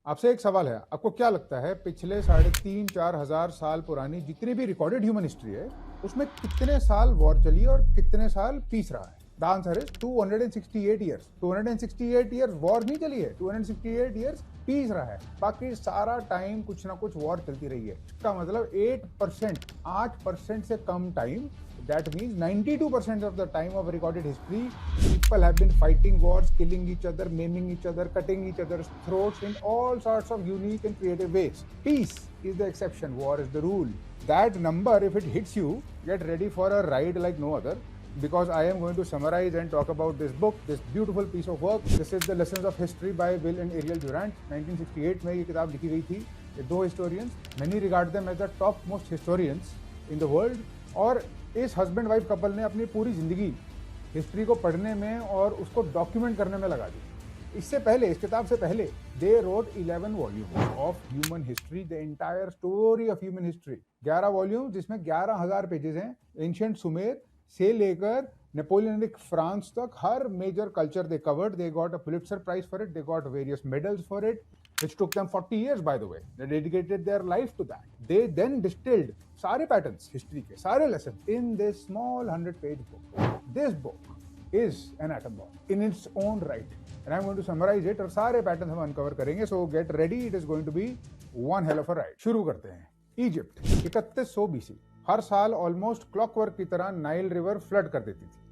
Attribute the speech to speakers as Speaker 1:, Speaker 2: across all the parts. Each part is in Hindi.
Speaker 1: आपसे एक सवाल है, आपको क्या लगता है पिछले 3,500-4,000 साल पुरानी जितनी भी रिकॉर्डेड ह्यूमन हिस्ट्री है, उसमें कितने साल वॉर चली और कितने साल पीस रहा है? The answer is 268 years. 268 years war नहीं चली है, 268 ईयर्स पीस रहा है। बाकी सारा टाइम कुछ ना कुछ वॉर चलती रही है। इसका मतलब 8% से कम time, that means 92% of the time of recorded history, people have been fighting wars, killing each other, maiming each other, cutting each other's throats in all sorts of unique and creative ways. Peace is the exception, war is the rule. That number, if it hits you, get ready for a ride like no other, because I am going to summarize and talk about this book, this beautiful piece of work. This is The Lessons of History by Will and Ariel Durant. 1968 में ये किताब लिखी गई थी। ये दो historians, many regard them as the top most historians in the world, और इस हस्बैंड वाइफ कपल ने अपनी पूरी जिंदगी हिस्ट्री को पढ़ने में और उसको डॉक्यूमेंट करने में लगा दी। इससे पहले, इस किताब से पहले, they wrote 11 volumes of human history, the entire story of human history. 11 volume जिसमें 11,000 पेजेस हैं। एंशिएंट सुमेर से लेकर नेपोलियनिक फ्रांस तक हर major culture they covered. They got a Pulitzer prize for it, they got various medals for it, which took them 40 years, by the way. They dedicated their life to that. They then distilled सारे patterns, history के सारे lessons in this small 100-page book. This book is an atom bomb in its own right. And I'm going to summarize it और सारे patterns हम uncover करेंगे. So get ready, it is going to be one hell of a ride. शुरू करते हैं। Egypt 3100 BC। हर साल ऑलमोस्ट क्लॉकवर्क की तरह नाइल रिवर फ्लड कर देती थी।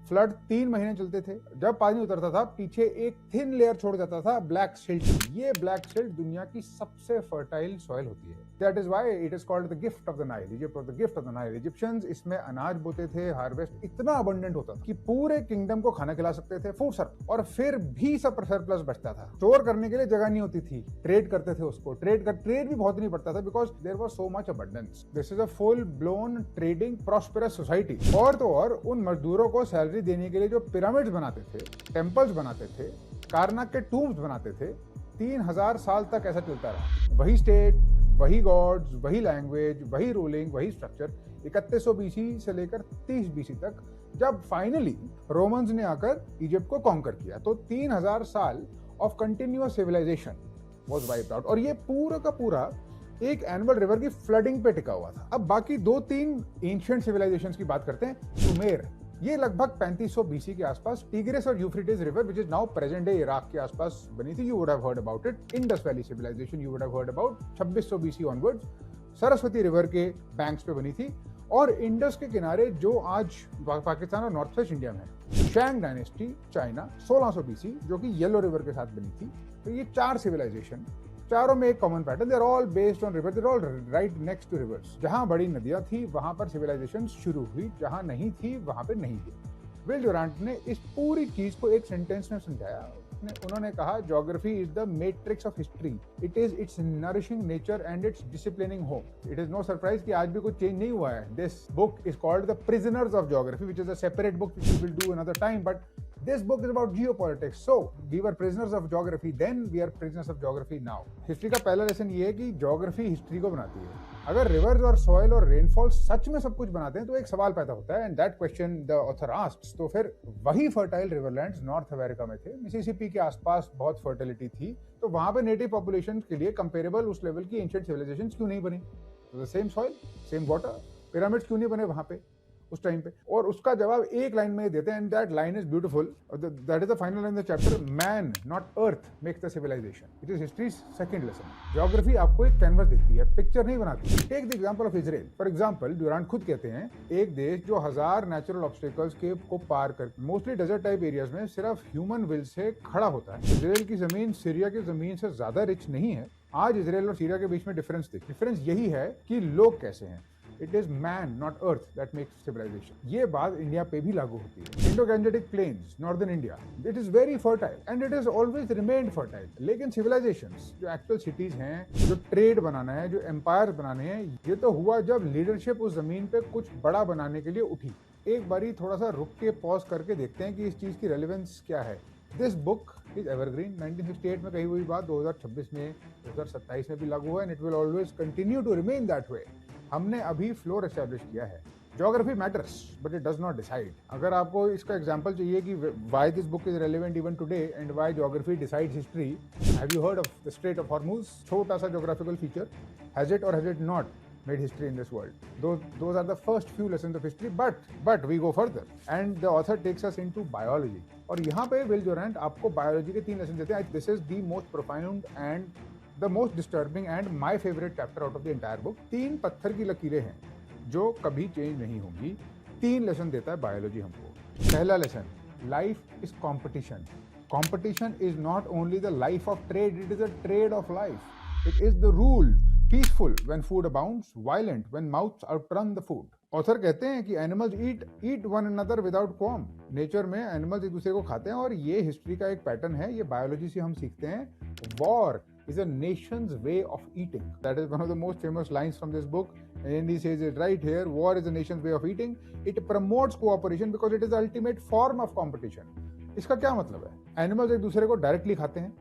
Speaker 1: फ्लड 3 महीने चलते थे। जब पानी उतरता था, पीछे एक थिन लेयर छोड़ जाता था ब्लैक सिल्ट। ये ब्लैक सिल्ट दुनिया की सबसे फर्टाइल सॉइल होती है। That is why it is called the gift of the Nile. Egypt of the gift of the Nile. Egyptians इसमें अनाज बोते थे। हार्वेस्ट इतना अबंडेंट होता था कि पूरे किंगडम को खाना खिला सकते थे, फूड सर। और फिर भी सब सरप्लस बचता था। स्टोर करने के लिए जगह नहीं होती थी। ट्रेड करते थे उसको। ट्रेड भी बहुत नहीं पड़ता था, because there was so much abundance. This is a full blown trading prosperous society. और तो और उन मजदूरों को सैलरी देने के लिए जो पिरामिड्स बनाते थे, टेम्पल्स बनाते थे, कारनाक के टूम्स बनाते थे, 3,000 साल तक ऐसा चलता रहा। वही स्टेट, वही गॉड्स, वही लैंग्वेज, वही रूलिंग, वही स्ट्रक्चर 3100 BC से लेकर 30 BC तक। जब फाइनली रोमन्स ने आकर इजिप्ट को कॉन्कर किया, तो 3,000 साल of continuous civilisation was wiped out. और ये पूरा का पूरा एक एनुअल रिवर की फ्लडिंग पे टिका हुआ था। अब बाकी 2-3 एंशिएंट सिविलाइजेशंस की बात करते हैं। सुमेर, ये लगभग 3500 BC के आसपास टिग्रिस और Euphrates river, which is now present day Iraq के आसपास बनी थी। You would have heard about it. Indus valley civilisation you would have heard about 2600 BC onwards, Saraswati river के बैंक्स पे बनी थी। और इंडस के किनारे जो आज पाकिस्तान और नॉर्थ वेस्ट इंडिया में है, शैंग डायनेस्टी, चाइना, 1600 BC, जो कि येलो रिवर के साथ बनी थी। तो ये 4 सिविलाइजेशन, चारों में एक common pattern, they are all based on river, they are all right next to rivers. जहां बड़ी नदियां थी वहां पर सिविलाइजेशन शुरू हुई, जहां नहीं थी वहां पे नहीं थी। विल ड्यूरांट ने इस पूरी चीज को एक सेंटेंस में समझाया। उन्होंने कहा, geography is the matrix of history, it is its nourishing nature and its disciplining home. It is no surprise कि आज भी कुछ चेंज नहीं हुआ है। This book is called the prisoners of geography, which is a separate book which we will do another time, but this book is about geopolitics. So we were prisoners of geography then, we are prisoners of geography now. History का पहला लेसन ये है कि ज्योग्राफी हिस्ट्री को बनाती है। अगर रिवर्स और सॉइल और रेनफॉल सच में सब कुछ बनाते हैं तो एक सवाल पैदा होता है, and that question the author asks. तो फिर वही फर्टाइल रिवरलैंड्स नॉर्थ अमेरिका में थे, मिसिसिपी के आसपास बहुत फर्टिलिटी थी, तो वहां पे नेटिव पॉपुलेशन के लिए कंपेरेबल उस लेवल की एंशिएंट सिविलाइजेशंस क्यों नहीं बनी? The same soil, same water, pyramids क्यों नहीं बने वहां पे उस टाइम पे? और उसका जवाब एक लाइन में देते हैं, and that line is beautiful. That is the final line of the chapter, man not earth makes the civilization. It is history's second lesson. Geography आपको एक कैनवस देती है, पिक्चर नहीं बनाती। Take the example of Israel. For example, Durant खुद कहते हैं, एक देश जो 1000 नेचुरल ऑब्स्टेकल्स के को पार कर मोस्टली डेजर्ट टाइप एरियाज में सिर्फ ह्यूमन विल से खड़ा होता है। इजराइल की जमीन सीरिया की जमीन से ज्यादा रिच नहीं है। आज इजराइल और सीरिया के बीच में डिफरेंस यही है कि लोग कैसे हैं। It is man, not earth, that makes civilization. ये बात इंडिया पे भी लागू होती है। Indo-Gangetic Plains, Northern India, it is very fertile and it has always remained fertile. लेकिन civilizations, जो actual cities हैं, जो trade बनाना है, जो empires बनाने हैं, ये तो हुआ जब leadership उस जमीन पे कुछ बड़ा बनाने के लिए उठी। एक बारी थोड़ा सा रुक के पॉज करके देखते हैं कि इस चीज की रेलेवेंस क्या है। This book is evergreen. 1968 में कही हुई बात 2026 में, 2027 में भी लागू है, and it will always continue to remain that way. हमने अभी फ्लोर एस्टैब्लिश किया है। Geography matters, but it does not decide. अगर आपको इसका एग्जाम्पल चाहिए कि why this book is relevant even today and why geography decides history, have you heard of the Strait of Hormuz? छोटा सा geographical feature. Has it or has it not made history in this world? Those are the first few lessons of history, but we go further. And the author takes us into biology. और यहाँ पे विल जोरेंट आपको बायोलॉजी के 3 लेसन देते हैं. This is the most profound and the most disturbing and my favorite chapter out of the entire book. 3 पत्थर की लकीरें हैं जो कभी चेंज नहीं होंगी. 3 लेसन देता है बायोलॉजी हमको. पहला lesson, life is competition. Competition is not only the life of trade, it is a trade of life. It is the rule. Peaceful when food abounds, violent when mouths outrun the food. Author कहते हैं कि animals eat one another without qualm. Nature में एनिमल्स एक दूसरे को खाते हैं और ये हिस्ट्री का एक पैटर्न है. ये बायोलॉजी से हम सीखते हैं. War is a nation's way of eating. That is one of the most famous lines from this book. And he says it right here, war is a nation's way of eating. It promotes cooperation because it is the ultimate form of competition. इसका क्या मतलब है? Animals एक दूसरे को डायरेक्टली खाते हैं.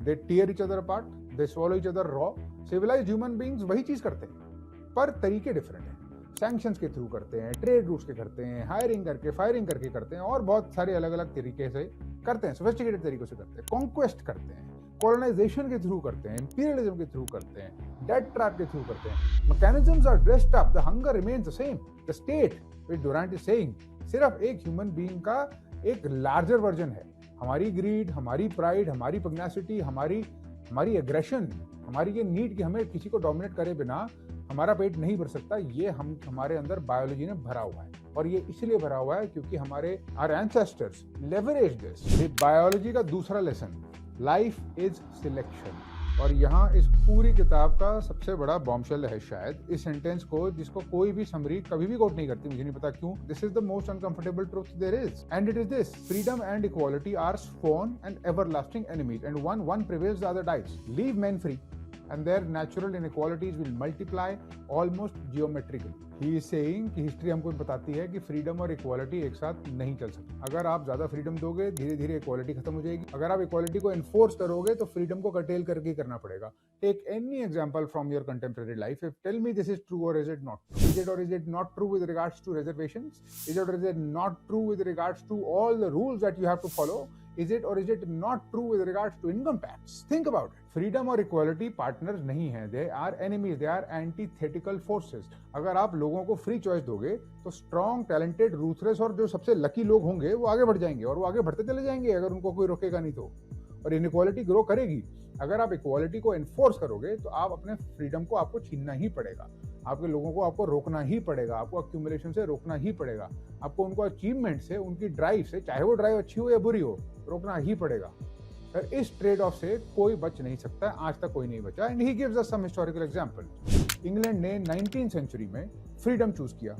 Speaker 1: They tear each other apart. They swallow each other raw. Civilized human beings वही चीज करते हैं, पर तरीके डिफरेंट हैं. सैंक्शंस के थ्रू करते हैं, ट्रेड रूट्स के करते हैं, हायरिंग करके, फायरिंग करके करते हैं, और बहुत सारे अलग अलग तरीके से करते हैं. सोफिस्टिकेटेड तरीकों से करते हैं. कॉन्क्वेस्ट करते हैं, कॉलोनाइजेशन के थ्रू करते हैं, इंपीरियलिज्म के थ्रू करते हैं, डेट ट्रैप के थ्रू करते हैं. Mechanisms are dressed up, the hunger remains the same. The state which Durant is saying सिर्फ एक ह्यूमन बीइंग का एक लार्जर वर्जन है. हमारी ग्रीड, हमारी प्राइड, हमारी पग्नासिटी, हमारी एग्रेशन, हमारी ये नीड कि हमें किसी को डोमिनेट करे बिना हमारा पेट नहीं भर सकता, ये हमारे अंदर बायोलॉजी ने भरा हुआ है. और ये इसलिए भरा हुआ है क्योंकि हमारे our ancestors leverage this. Biology का दूसरा लेसन, लाइफ इज सिलेक्शन. और यहाँ इस पूरी किताब का सबसे बड़ा बॉम्बशेल है शायद इस सेंटेंस को, जिसको कोई भी समरी कभी भी कोट नहीं करती. मुझे नहीं पता क्यों. This is the most uncomfortable truth there is, and it is this: freedom and equality are स्worn and everlasting enemies, and one prevails, the other dies. Leave men free and their natural inequalities will multiply almost geometrically. He is saying कि हिस्ट्री हमको बताती है कि फ्रीडम और इक्वालिटी एक साथ नहीं चल सकती. अगर आप ज्यादा फ्रीडम दोगे, धीरे धीरे इक्वालिटी खत्म हो जाएगी. अगर आप इक्वालिटी को एनफोर्स करोगे तो फ्रीडम को कर्टेल करके करना पड़ेगा. Take any example from your contemporary life. Tell me this is true or is it not. Is it or is it not true with regards to reservations? Is it or is it not true with regards to all the rules that you have to follow? Is it or is it not true with regards to income tax? Think about it. Freedom और equality partners नहीं हैं. They are enemies. They are antithetical forces. अगर आप लोगों को free choice दोगे तो strong, talented, ruthless और जो सबसे lucky लोग होंगे वो आगे बढ़ जाएंगे, और वो आगे बढ़ते चले जाएंगे अगर उनको कोई रोकेगा नहीं तो. और inequality grow करेगी. अगर आप इक्वालिटी को एनफोर्स करोगे तो आप अपने फ्रीडम को आपको छीनना ही पड़ेगा. आपके लोगों को आपको रोकना ही पड़ेगा. आपको अक्यूमुलेशन से रोकना ही पड़ेगा. आपको उनको अचीवमेंट से, उनकी ड्राइव से, चाहे वो ड्राइव अच्छी हो या बुरी हो, रोकना ही पड़ेगा. और इस ट्रेड ऑफ से कोई बच नहीं सकता. आज तक कोई नहीं बचा. And he gives us some historical example. England ने 19th सेंचुरी में फ्रीडम चूज किया.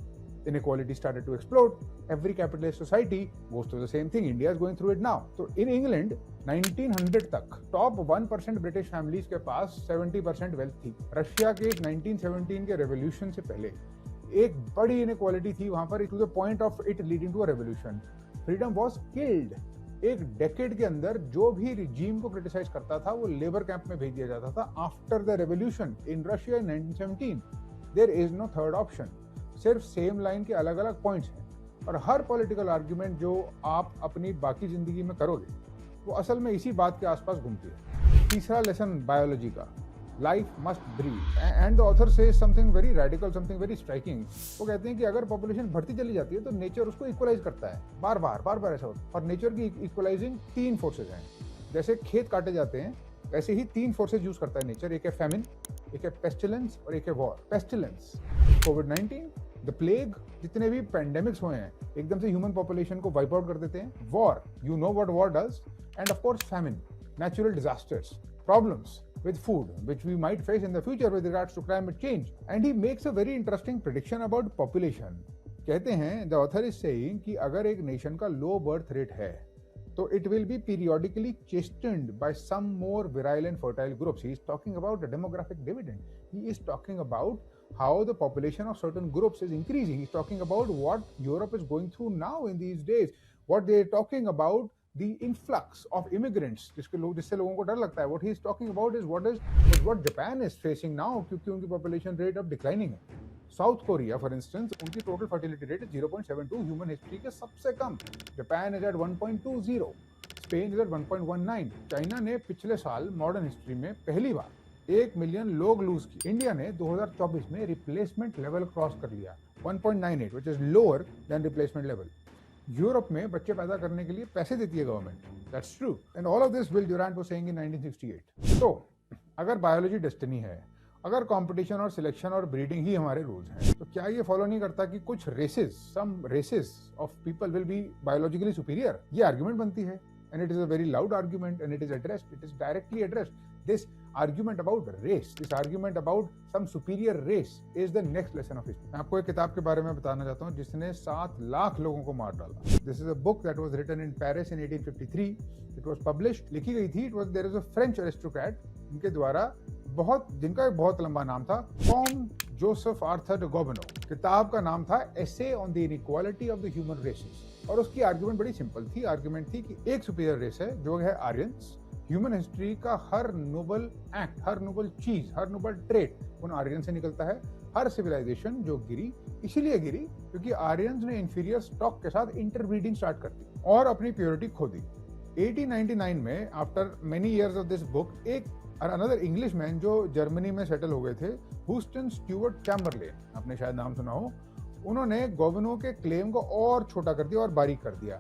Speaker 1: Inequality started to explode. Every capitalist society goes through the same thing. India is going through it now. So in England 1900 तक top 1% British families के पास 70% wealth थी. रशिया के 1917 के रेवोल्यूशन से पहले एक बड़ी inequality थी वहां पर, to the point of it leading to a revolution. Freedom was killed. एक डेकेड के अंदर जो भी रिजीम को क्रिटिसाइज करता था वो लेबर कैंप में भेज दिया जाता था. After the revolution in Russia in 1917 there is no third option. सिर्फ सेम लाइन के अलग अलग पॉइंट्स हैं, और हर पॉलिटिकल आर्ग्यूमेंट जो आप अपनी बाकी जिंदगी में करोगे वो असल में इसी बात के आसपास घूमती है. तीसरा लेसन बायोलॉजी का, life must breathe. And the author says something very radical, something very striking. वो कहते हैं कि अगर पॉपुलेशन बढ़ती चली जाती है तो नेचर उसको इक्वलाइज करता है. बार बार ऐसा होता है. और नेचर की इक्वलाइजिंग 3 फोर्सेज हैं. जैसे खेत काटे जाते हैं वैसे ही 3 फोर्सेज यूज करता है नेचर. एक है फैमिन, एक है पेस्टिलेंस और एक है war. Pestilence, covid, the plague, जितने भी पेंडेमिक्स हुए हैं एकदम से ह्यूमन पॉपुलेशन को वाइप आउट कर देते हैं. War, you know what war does. And of course famine, natural disasters, problems with food which we might face in the future with regards to climate change. And he makes a very interesting prediction about population. कहते हैं, the author is saying कि अगर एक नेशन का low birth rate है तो it will be periodically chastened by some more virile and fertile groups. He is talking about the demographic dividend. He is talking about how the population of certain groups is increasing. He is talking about what Europe is going through now in these days. What they are talking about the influx of immigrants, जिससे लोगों को डर लगता है. What he is talking about is what Japan is facing now, क्योंकि उनकी population rate अब declining है. साउथ कोरिया फॉर इंस्टेंस, उनकी total fertility rate 0.72, human history के सबसे कम। Japan is at 1.20, Spain is at 1.19। China ने पिछले साल मॉडर्न हिस्ट्री में पहली बार 1 मिलियन लोग लूज की। इंडिया ने 2024 में रिप्लेसमेंट लेवल क्रॉस कर लिया 1.98, which is lower than replacement level. Europe में बच्चे पैदा करने के लिए पैसे देती है government, that's true, and all of this Will Durant was saying in 1968। तो अगर बायोलॉजी डेस्टिनी है, अगर कंपटीशन और सिलेक्शन और ब्रीडिंग ही हमारे रूल्स हैं, तो क्या ये फॉलो नहीं करता कि कुछ races, some races of people will be biologically superior? ये आर्ग्यूमेंट बनती है, and it is a very loud argument, and it is addressed, it is directly addressed. This argument about race, this argument about some superior race is the next lesson of history. मैं आपको एक किताब के बारे में बताना चाहता हूँ जिसने 7 लाख लोगों को मार डाला। This is a book that was written in Paris in 1853. It was published, लिखी गई थी, there is a French aristocrat, इनके द्वारा जिनका एक बहुत लंबा नाम था, com Joseph Arthur de Gobineau। किताब का नाम था Essay on the Inequality of the Human Races, और उसकी आर्ग्यूमेंट बड़ी सिंपल थी। आर्ग्यूमेंट थी कि एक सुपीरियर रेस है जो है आर्यंस। ह्यूमन हिस्ट्री का हर नोबल एक्ट, हर नोबल चीज, हर नोबल ट्रेट उन आर्यन से निकलता है। हर सिविलाइजेशन जो गिरी, इसीलिए गिरी क्योंकि आर्यंस ने इंफीरियर स्टॉक के साथ इंटरब्रीडिंग स्टार्ट कर दी और अपनी प्योरिटी खो दी। 1899 में, after many years of this book, एक अनदर इंग्लिशमैन जो जर्मनी में सेटल हो गए थे, ह्यूस्टन स्टुअर्ट चैम्बरलेन, आपने शायद नाम सुना हो, उन्होंने गोबिनो के क्लेम को और छोटा कर दिया और बारीक कर दिया।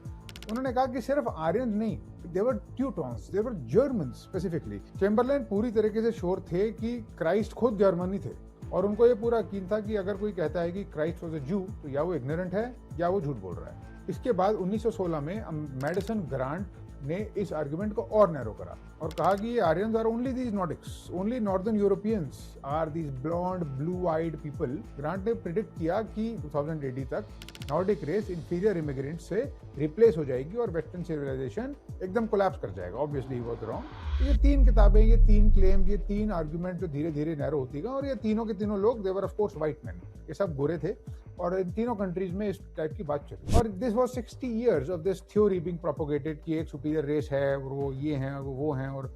Speaker 1: उन्होंने कहा कि सिर्फ आर्यन नहीं, they were Teutons, they were Germans specifically। Chamberlain पूरी तरीके से श्योर थे कि क्राइस्ट खुद जर्मनी थे, और उनको ये पूरा यकीन था कि अगर कोई कहता है कि क्राइस्ट वाज अ जू, तो या वो इग्नोरेंट है या वो झूठ बोल रहा है। इसके बाद 1916 में मेडिसन ग्रांट ने इस आर्गुमेंट को और नैरो करा और कहा कि ये Aryans are only these Nordics, only northern Europeans are these blond blue eyed people. Grant ने प्रिडिक्ट किया कि 2080 तक नॉर्डिक रेस इंफीरियर इमिग्रेंट से रिप्लेस हो जाएगी और वेस्टर्न सिविलाइजेशन एकदम कोलैप्स कर जाएगा। Obviously he was wrong. ये 3 किताबें, ये 3 क्लेम, ये 3 आर्गुमेंट जो धीरे धीरे नैरो होती गए, और ये तीनों के तीनों लोग, they were of course white man, ये सब गोरे थे, और इन तीनों कंट्रीज में इस टाइप की बात चली। और this was 60 years of this theory being propagated कि एक सुपीरियर रेस है और वो ये हैं और वो हैं, और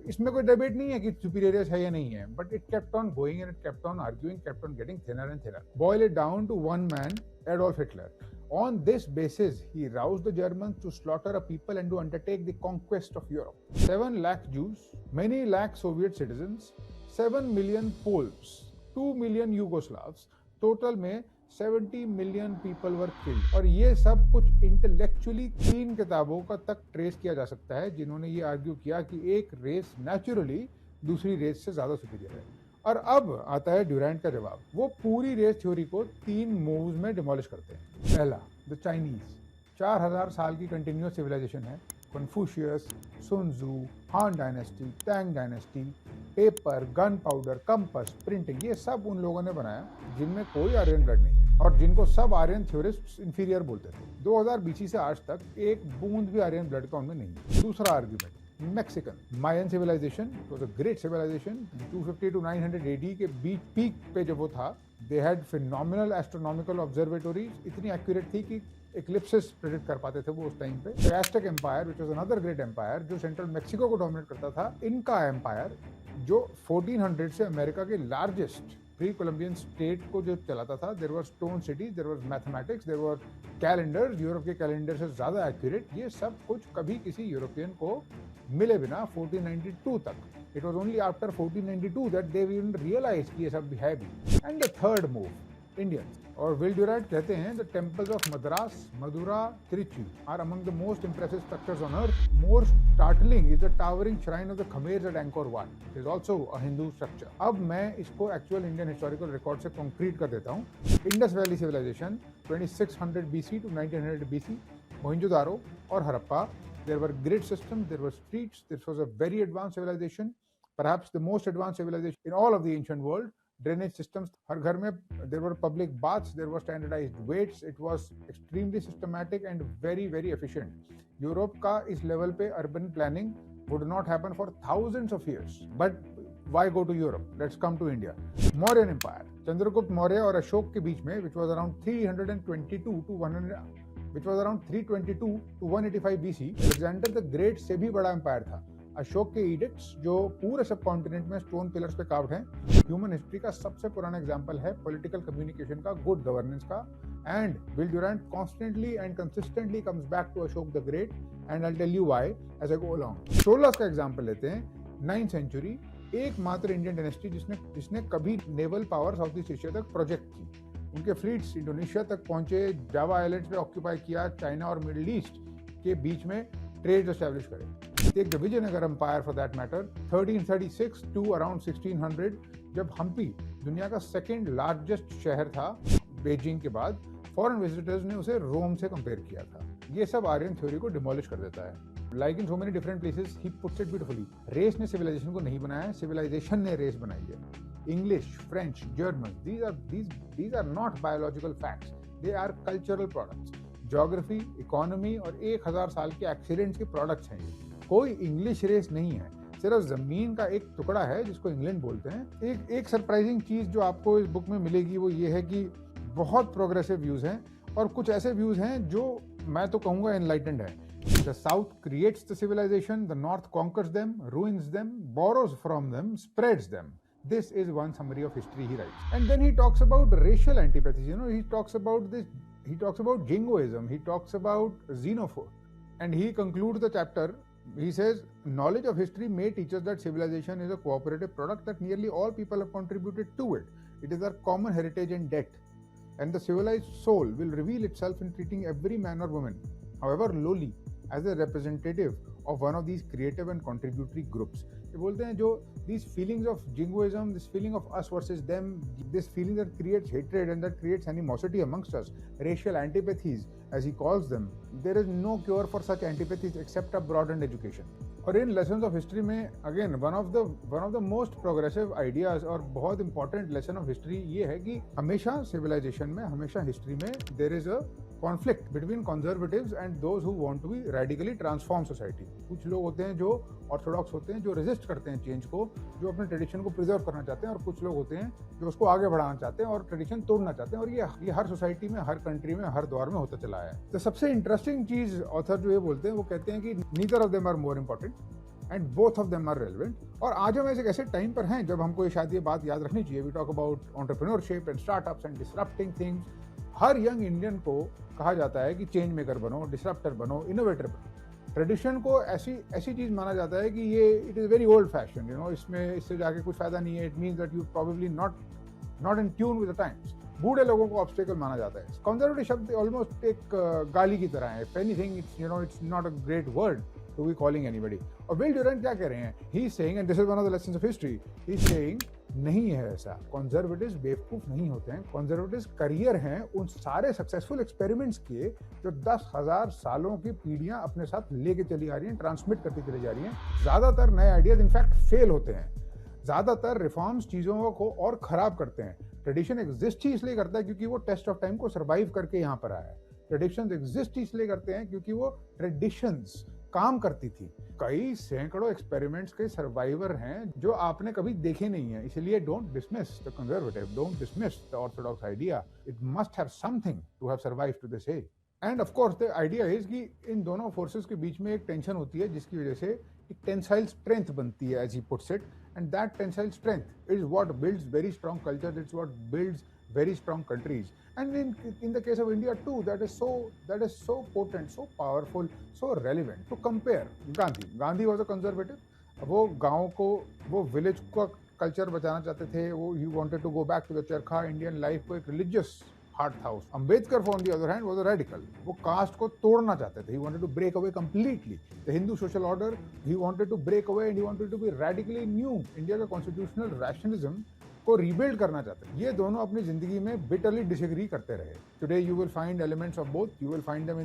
Speaker 1: इसमें कोई डिबेट नहीं है कि सुपीरियर रेस है या नहीं है, but it kept on going and it kept on arguing, kept on getting thinner and thinner. Boil it down to one man, Adolf Hitler. On this basis, he roused the Germans to slaughter a people and to undertake the conquest of Europe. 7 lakh Jews, many lakh Soviet citizens, 7 million Poles, 2 million Yugoslavs, total में 70 million people were killed। और ये सब कुछ इंटेलेक्चुअली 3 किताबों का तक ट्रेस किया जा सकता है जिन्होंने ये आर्ग्यू किया कि एक रेस नेचुरली दूसरी रेस से ज्यादा सुपीरियर है। और अब आता है ड्यूरेंट का जवाब। वो पूरी रेस थ्योरी को 3 मूव्स में डिमोलिश करते हैं। पहला, द चाइनीज, 4000 साल की कंटिन्यूअस सिविलाइजेशन है। कन्फ्यूशियस, सुन त्सू, हान dynasty, Tang dynasty, paper, gun powder, compass, printing, ये सब उन लोगों ने बनाया जिनमें कोई आर्यन ब्लड नहीं है और जिनको सब आर्यन थ्योरिस्ट इंफीरियर बोलते थे। 2000 बीसी से आज तक एक बूंद भी आर्यन ब्लड का उनमें नहीं है। दूसरा argument, Mexican Mayan civilisation, it was a great civilisation. 250 to 900 AD के बीच पीक पे जब वो था, they had phenomenal astronomical observatories, इतनी एक्यूरेट थी कि एक्लिप्सेस प्रेडिक्ट कर पाते थे वो उस टाइम पे। The Aztec empire, which was another great empire, जो सेंट्रल मैक्सिको को डोमिनेट करता था। इनका एम्पायर, जो 1400 से अमेरिका के लार्जेस्ट प्री कोलंबियन स्टेट को जो चलाता था। There were stone cities, there were mathematics, there were calendars, Europe के कैलेंडर से ज्यादा एक्यूरेट। ये सब कुछ कभी किसी यूरोपियन को मिले बिना 1492 तक। It was only after 1492 that they even realized कि ये सब है भी। And the third move, Indians, और विल ड्यूरांट कहते हैं the temples of Madras, Madura, Trichy are among the most impressive structures on earth. More startling is the towering shrine of the Khmers at Angkor Wat, is also a Hindu structure. अब मैं इसको एक्चुअल इंडियन हिस्टोरिकल रिकॉर्ड से कंक्रीट कर देता हूँ। Indus valley civilisation 2600 BC to 1900 BC, Mohenjodaro और Harappa, there were grid systems, there were streets. This was a very advanced civilization, perhaps the most advanced civilization in all of the ancient world. Drainage systems, हर घर में there were public baths, there were standardized weights. It was extremely systematic and very very efficient. Europe का इस लेवल पे urban planning would not happen for thousands of years. But why go to Europe? Let's come to India. Mauryan Empire, Chandragupta Maurya और अशोक के बीच में, which was around 322 to 185 BC, Alexander the great से भी बड़ा एम्पायर था। अशोक के एडिक्ट्स जो पूरे सब कॉन्टिनेंट में स्टोन पिलर्स पे कार्व्ड हैं। ह्यूमन हिस्ट्री का सबसे पुराना एग्जांपल है पॉलिटिकल कम्युनिकेशन का, गुड गवर्नेंस का। And Will Durant constantly and consistently comes back to Ashoka the great and I tell you why as I go along. Cholas का एग्जांपल लेते हैं, 9th सेंचुरी, एकमात्र इंडियन डायनेस्टी जिसने कभी naval power south east Asia तक प्रोजेक्ट की। उनके फ्लीट्स इंडोनेशिया तक पहुंचे, जावा आइलैंड्स पे ऑक्यूपाई किया, चाइना और मिडिल ईस्ट के बीच में ट्रेड एस्टैब्लिश करे। Take the Vijayanagar empire for that matter, 1336 to around 1600, जब हम्पी दुनिया का सेकंड लार्जेस्ट शहर था बीजिंग के बाद, फॉरेन विजिटर्स ने उसे रोम से कंपेयर किया था। ये सब आर्यन थ्योरी को डिमोलिश कर देता है। Like in so many different places he puts it beautifully, race ने सिविलाइजेशन को नहीं बनाया, सिविलाइजेशन ने रेस बनाई है। English, French, German, these are not biological facts, they are cultural products. Geography, economy और 1000 साल के एक्सीडेंट्स के प्रोडक्ट्स हैं ये। कोई इंग्लिश रेस नहीं है, सिर्फ जमीन का एक टुकड़ा है जिसको इंग्लैंड बोलते हैं। एक सरप्राइजिंग चीज जो आपको इस बुक में मिलेगी वो ये है कि बहुत प्रोग्रेसिव व्यूज हैं और कुछ ऐसे व्यूज हैं जो मैं तो कहूंगा एनलाइटेंड है। The South creates the civilization, the North conquers them, ruins them, borrows from them, spreads them. This is one summary of history, he writes. And then he talks about racial antipathies. He talks about this. He talks about jingoism. He talks about xenophobia. And he concludes the chapter. He says, knowledge of history may teach us that civilization is a cooperative product, that nearly all people have contributed to it. It is our common heritage and debt. And the civilized soul will reveal itself in treating every man or woman, however lowly, as a representative of one of these creative and contributory groups. ये बोलते हैं जो these feelings of jingoism, this feeling of us versus them, this feeling that creates hatred and that creates animosity amongst us, racial antipathies as he calls them, there is no cure for such antipathies except a broadened education. और इन lessons of history में again one of the most progressive ideas और बहुत important lesson of history ये है कि हमेशा civilization में, हमेशा history में there is a conflict between conservatives and those who want to be radically transform society. कुछ लोग होते हैं जो ऑर्थोडॉक्स होते हैं, जो रेजिस्ट करते हैं चेंज को, जो अपने ट्रेडिशन को प्रिजर्व करना चाहते हैं, और कुछ लोग होते हैं जो उसको आगे बढ़ाना चाहते हैं और ट्रेडिशन तोड़ना चाहते हैं। और ये हर सोसाइटी में, हर कंट्री में, हर दौर में होता चला है। तो सबसे इंटरेस्टिंग चीज ऑथर जो ये बोलते हैं वो कहते हैं कि neither of them are more important and both of them are relevant. और आज हम ऐसे टाइम पर हैं जब हमको शायद ये बात याद रखनी चाहिए। We talk about entrepreneurship and startups and disrupting things. हर यंग इंडियन को कहा जाता है कि चेंज मेकर बनो, डिसरप्टर बनो, इनोवेटर बनो। ट्रेडिशन को ऐसी चीज माना जाता है कि ये it is very old fashion, इसमें इससे जाके कुछ फायदा नहीं है। It means that you probably not in tune with the times. बूढ़े लोगों को ऑब्स्टेकल माना जाता है। कंजर्वेटिव शब्द ऑलमोस्ट एक गाली की तरह है। If anything it's not a great word to be calling anybody. और विल ड्यूरेंट क्या कह रहे हैं? He is saying, and this is one of the lessons of history, he is saying नहीं है ऐसा। कंजर्वेटिव्स बेवकूफ नहीं होते हैं। कंजर्वेटिव्स करियर हैं उन सारे सक्सेसफुल एक्सपेरिमेंट्स के जो 10,000 सालों की पीढ़ियां अपने साथ लेके चली आ रही हैं, ट्रांसमिट करती चली जा रही हैं। ज्यादातर नए आइडियाज इनफैक्ट फेल होते हैं। ज्यादातर रिफॉर्म्स चीजों को और खराब करते हैं। ट्रेडिशन एग्जिस्ट ही इसलिए करता है क्योंकि वो टेस्ट ऑफ टाइम को सर्वाइव करके यहाँ पर आया है। ट्रेडिशंस एग्जिस्ट ही इसलिए करते हैं क्योंकि वो ट्रेडिशंस काम करती थी। कई सैकड़ों एक्सपेरिमेंट्स के सर्वाइवर हैं जो आपने कभी देखे नहीं है। इसलिए don't dismiss the conservative, don't dismiss the orthodox idea. It must have something to have survived to this age. And of course the idea is कि इन दोनों फोर्सेस के बीच में एक टेंशन होती है जिसकी वजह से एक टेंसाइल स्ट्रेंथ बनती है, as he puts it. And that tensile strength is what builds very strong culture, it's what builds very strong countries. And in the case of India too, that is so potent, so powerful, so relevant to compare. Gandhi was a conservative. वो गाँव को, वो विलेज का कल्चर बचाना चाहते थे। वो he wanted to go back to the चरखा इंडियन लाइफ को एक रिलीजियस हार्ट था। Ambedkar on the other hand was a radical. वो कास्ट को तोड़ना चाहते थे। he wanted to break away completely the Hindu social order. he wanted to break away and he wanted to be radically new. India का कॉन्स्टिट्यूशनल रैशनलिज्म को रीबिल्ड करना चाहते हैं। ये दोनों अपनी जिंदगी में बिटरली डिसएग्री करते रहे। Today you will find elements of both. You will find them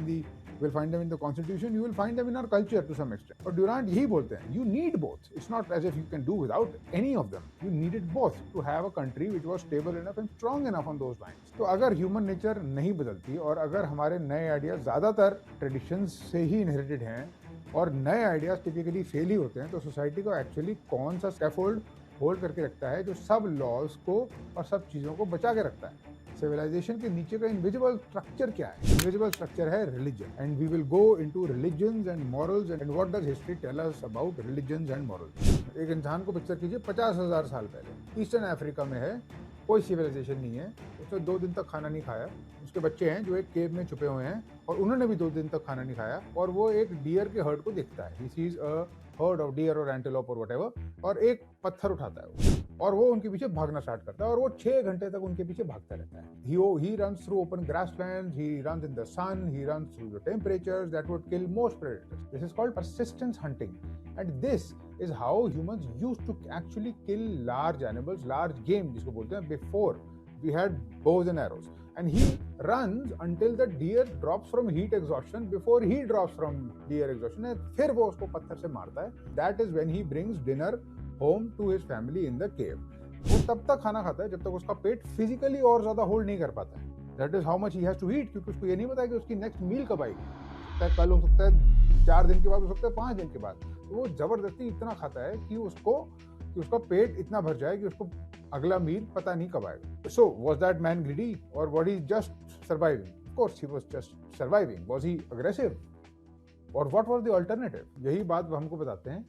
Speaker 1: in the constitution, you will find them in our culture to some extent. और ड्यूरांट यही बोलते हैं, you need both. It's not as if you can do without any of them. You needed both to have a country which was stable enough and strong enough on those lines. तो अगर ह्यूमन नेचर नहीं बदलती और अगर हमारे नए आइडियाज ज्यादातर ट्रेडिशंस से ही इनहेरिटेड हैं और नए आइडियाज टिपिकली फेल ही होते हैं, तो सोसाइटी को एक्चुअली कौन सा स्कैफोल्ड होल्ड करके रखता है जो सब लॉज को और सब चीज़ों को बचा के रखता है? सिविलाइजेशन के नीचे का इनविजिबल स्ट्रक्चर क्या है? इनविजिबल स्ट्रक्चर है religion, and we will go into religions and morals and what does history tell us about religions and morals. एक इंसान को पिक्चर कीजिए 50,000 साल पहले, ईस्टर्न अफ्रीका में है, कोई सिविलाइजेशन नहीं है, उसने 2 दिन तक खाना नहीं खाया, उसके बच्चे हैं जो एक केव में छुपे हुए हैं और उन्होंने भी 2 दिन तक खाना नहीं खाया, और वो एक डियर के हर्ड को देखता है, he sees a herd of dear और एंटीलोप और व्हाटएवर, और एक पत्थर उठाता है वो, और वो उनके पीछे भागना स्टार्ट करता है और वो 6 घंटे तक उनके पीछे भागता रहता है। He runs through open grasslands, he runs in the sun, he runs through the temperatures that would kill most predators. This is called persistence hunting, and this is how humans used to actually kill large animals, large game जिसको बोलते हैं, before we had bows and arrows. And he runs until the deer drops from heat exhaustion. Before he drops from deer exhaustion, फिर वो उसको पत्थर से मारता है। That is when he brings dinner home to his family in the cave. वो तब तक खाना खाता है जब तक उसका पेट फिजिकली और ज्यादा होल्ड नहीं कर पाता है। That is how much he has to eat, क्योंकि उसको ये नहीं पता है कि उसकी नेक्स्ट मील कब आएगी। कल हो सकता है, 4 दिन के बाद हो सकता है, 5 दिन के बाद। तो वो जबरदस्ती इतना खाता है कि उसका पेट इतना भर जाए कि उसको अगला मील पता नहीं कब आएगा। So was that man greedy or was he just surviving? Of course he was just surviving. Was he aggressive? Or what was the alternative? यही बात वो हमको बताते हैं।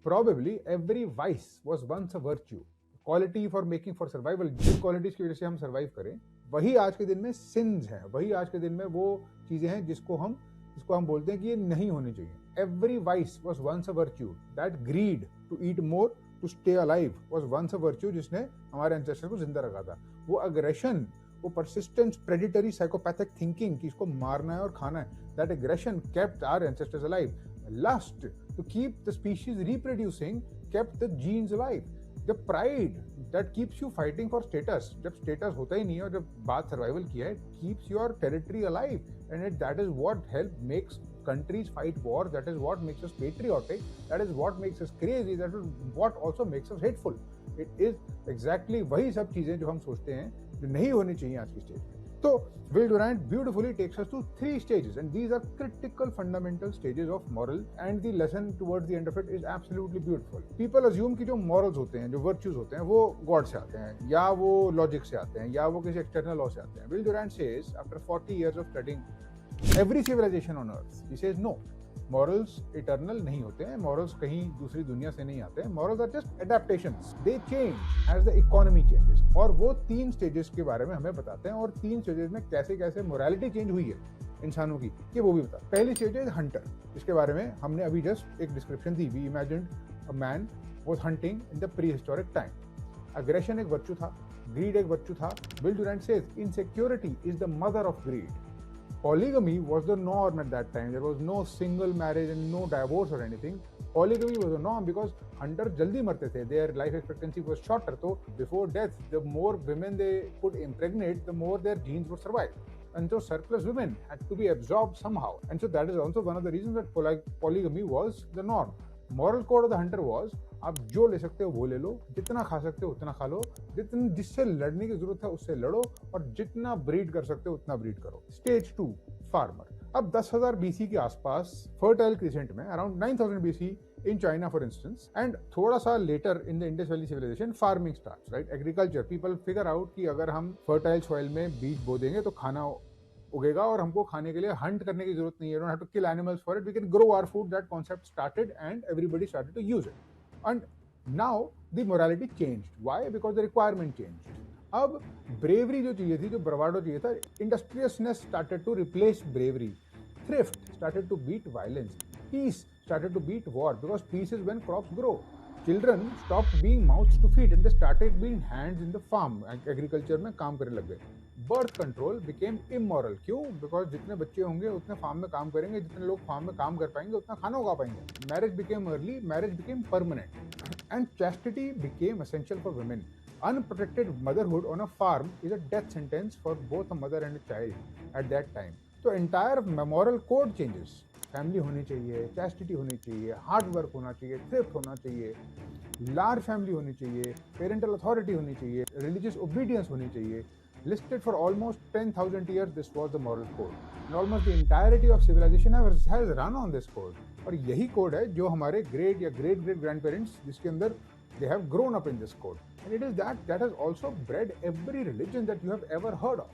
Speaker 1: Probably every vice was once a virtue. Quality for making for survival. जिन क्वालिटीज की वजह से हम सर्वाइव करें, वही आज के दिन में सिंस हैं, वही आज के दिन में वो चीजें हैं जिसको हम बोलते हैं कि ये नहीं होनी चाहिए। Every vice was once a virtue. That greed to eat more to stay alive was once a virtue जिसने हमारे एंसेस्टर को जिंदा रखा था। वो अग्रेशन, वो persistence, predatory, psychopathic thinking कि इसको मारना है और खाना है, that aggression kept our ancestors alive. Lust to keep the species reproducing kept the genes alive. The pride that keeps you fighting for status, जब status होता ही नहीं है और जब बात सर्वाइवल की है, keeps your territory alive, and that is what makes countries fight wars, that is what makes us patriotic, that is what makes us crazy, that is what also makes us hateful. It is exactly वही सब चीजें जो हम सोचते हैं जो नहीं होनी चाहिए आज की स्टेज में। तो Will Durant beautifully takes us to 3 stages, and these are critical fundamental stages of moral, and the lesson towards the end of it is absolutely beautiful. People assume कि जो morals होते हैं, जो virtues होते हैं, वो God से आते हैं, या वो logic से आते हैं, या वो किसी external law से आते हैं। Will Durant says, after 40 years of studying every civilization on earth, he says no, morals eternal नहीं होते हैं, morals कहीं दूसरी दुनिया से नहीं आते हैं, morals are just adaptations, they change as the economy changes। और वो 3 stages के बारे में हमें बताते हैं, और 3 stages में कैसे कैसे morality change हुई है इंसानों की, कि वो भी बता। पहली स्टेज है हंटर, इसके बारे में हमने अभी जस्ट एक डिस्क्रिप्शन दी। We imagined a man was hunting in the prehistoric time. Aggression एक वर्च्यू था, ग्रीड एक वर्च्यू था। Will Durant says insecurity is the mother of greed. Polygamy was the norm at that time. There was no single marriage and no divorce or anything. Polygamy was the norm because hunters jaldi marte the. Their life expectancy was shorter. So before death, the more women they could impregnate, the more their genes would survive. And so surplus women had to be absorbed somehow. And so that is also one of the reasons that polygamy was the norm. Moral code of the hunter was, आप जो ले सकते हो वो ले लो, जितना खा सकते हो उतना खा लो, जिससे लड़ने की जरूरत है उससे लड़ो, और जितना ब्रीड कर सकते हो उतना ब्रीड करो। Stage 2 farmer. अब 10,000 BC के आसपास फर्टाइल क्रिसेंट में, around 9000 BC in China for instance, and थोड़ा सा later in the Indus Valley civilization farming starts, right? Agriculture, people figure out कि अगर हम fertile soil में बीज बो देंगे तो खाना उगेगा और हमको खाने के लिए हंट करने की जरूरत नहीं है, don't have to kill animals for it, we can grow our food. That concept started and everybody started to use it, and now the morality changed. Why? Because the requirement changed. अब bravery जो चाहिए थी, जो bravado चाहिए था, industriousness started to replace bravery, thrift started to beat violence, peace started to beat war, because peace is when crops grow. Children stopped being mouths to feed and they started being hands in the farm. Agriculture में काम करने लग गए. Birth control became immoral. क्यों? Because जितने बच्चे होंगे उतने फार्म में काम करेंगे, जितने लोग फार्म में काम कर पाएंगे उतना खाना उगा पाएंगे. Marriage became early, marriage became permanent, and chastity became essential for women. Unprotected motherhood on a farm is a death sentence for both a mother and a child at that time. So entire moral code changes. Family होनी चाहिए, चैस्टिटी होनी चाहिए, हार्ड वर्क होना चाहिए, थ्रिफ्ट होना चाहिए, लार्ज फैमिली होनी चाहिए, पेरेंटल अथॉरिटी होनी चाहिए, रिलीजियस ओबीडियंस होनी चाहिए. Listed for almost 10,000 years, this was the moral code. And almost the entirety of civilization has run on this code. और यही कोड है जो हमारे ग्रेट या ग्रेट ग्रेट ग्रैंड पेरेंट्स, जिसके अंदर They have grown up in this code. And it is that has also bred every religion that you have ever heard of.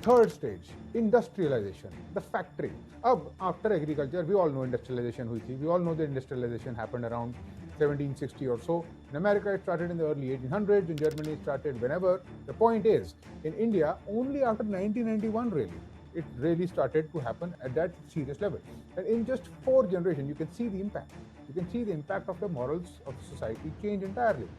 Speaker 1: Third stage, industrialization, the factory. After agriculture, we all know industrialization hui thi. We all know the industrialization happened around 1760 or so. In America, it started in the early 1800s. In Germany, it started whenever. The point is, in India, only after 1991 it really started to happen at that serious level. And in just 4 generations, you can see the impact. You can see the impact of the morals of society change entirely.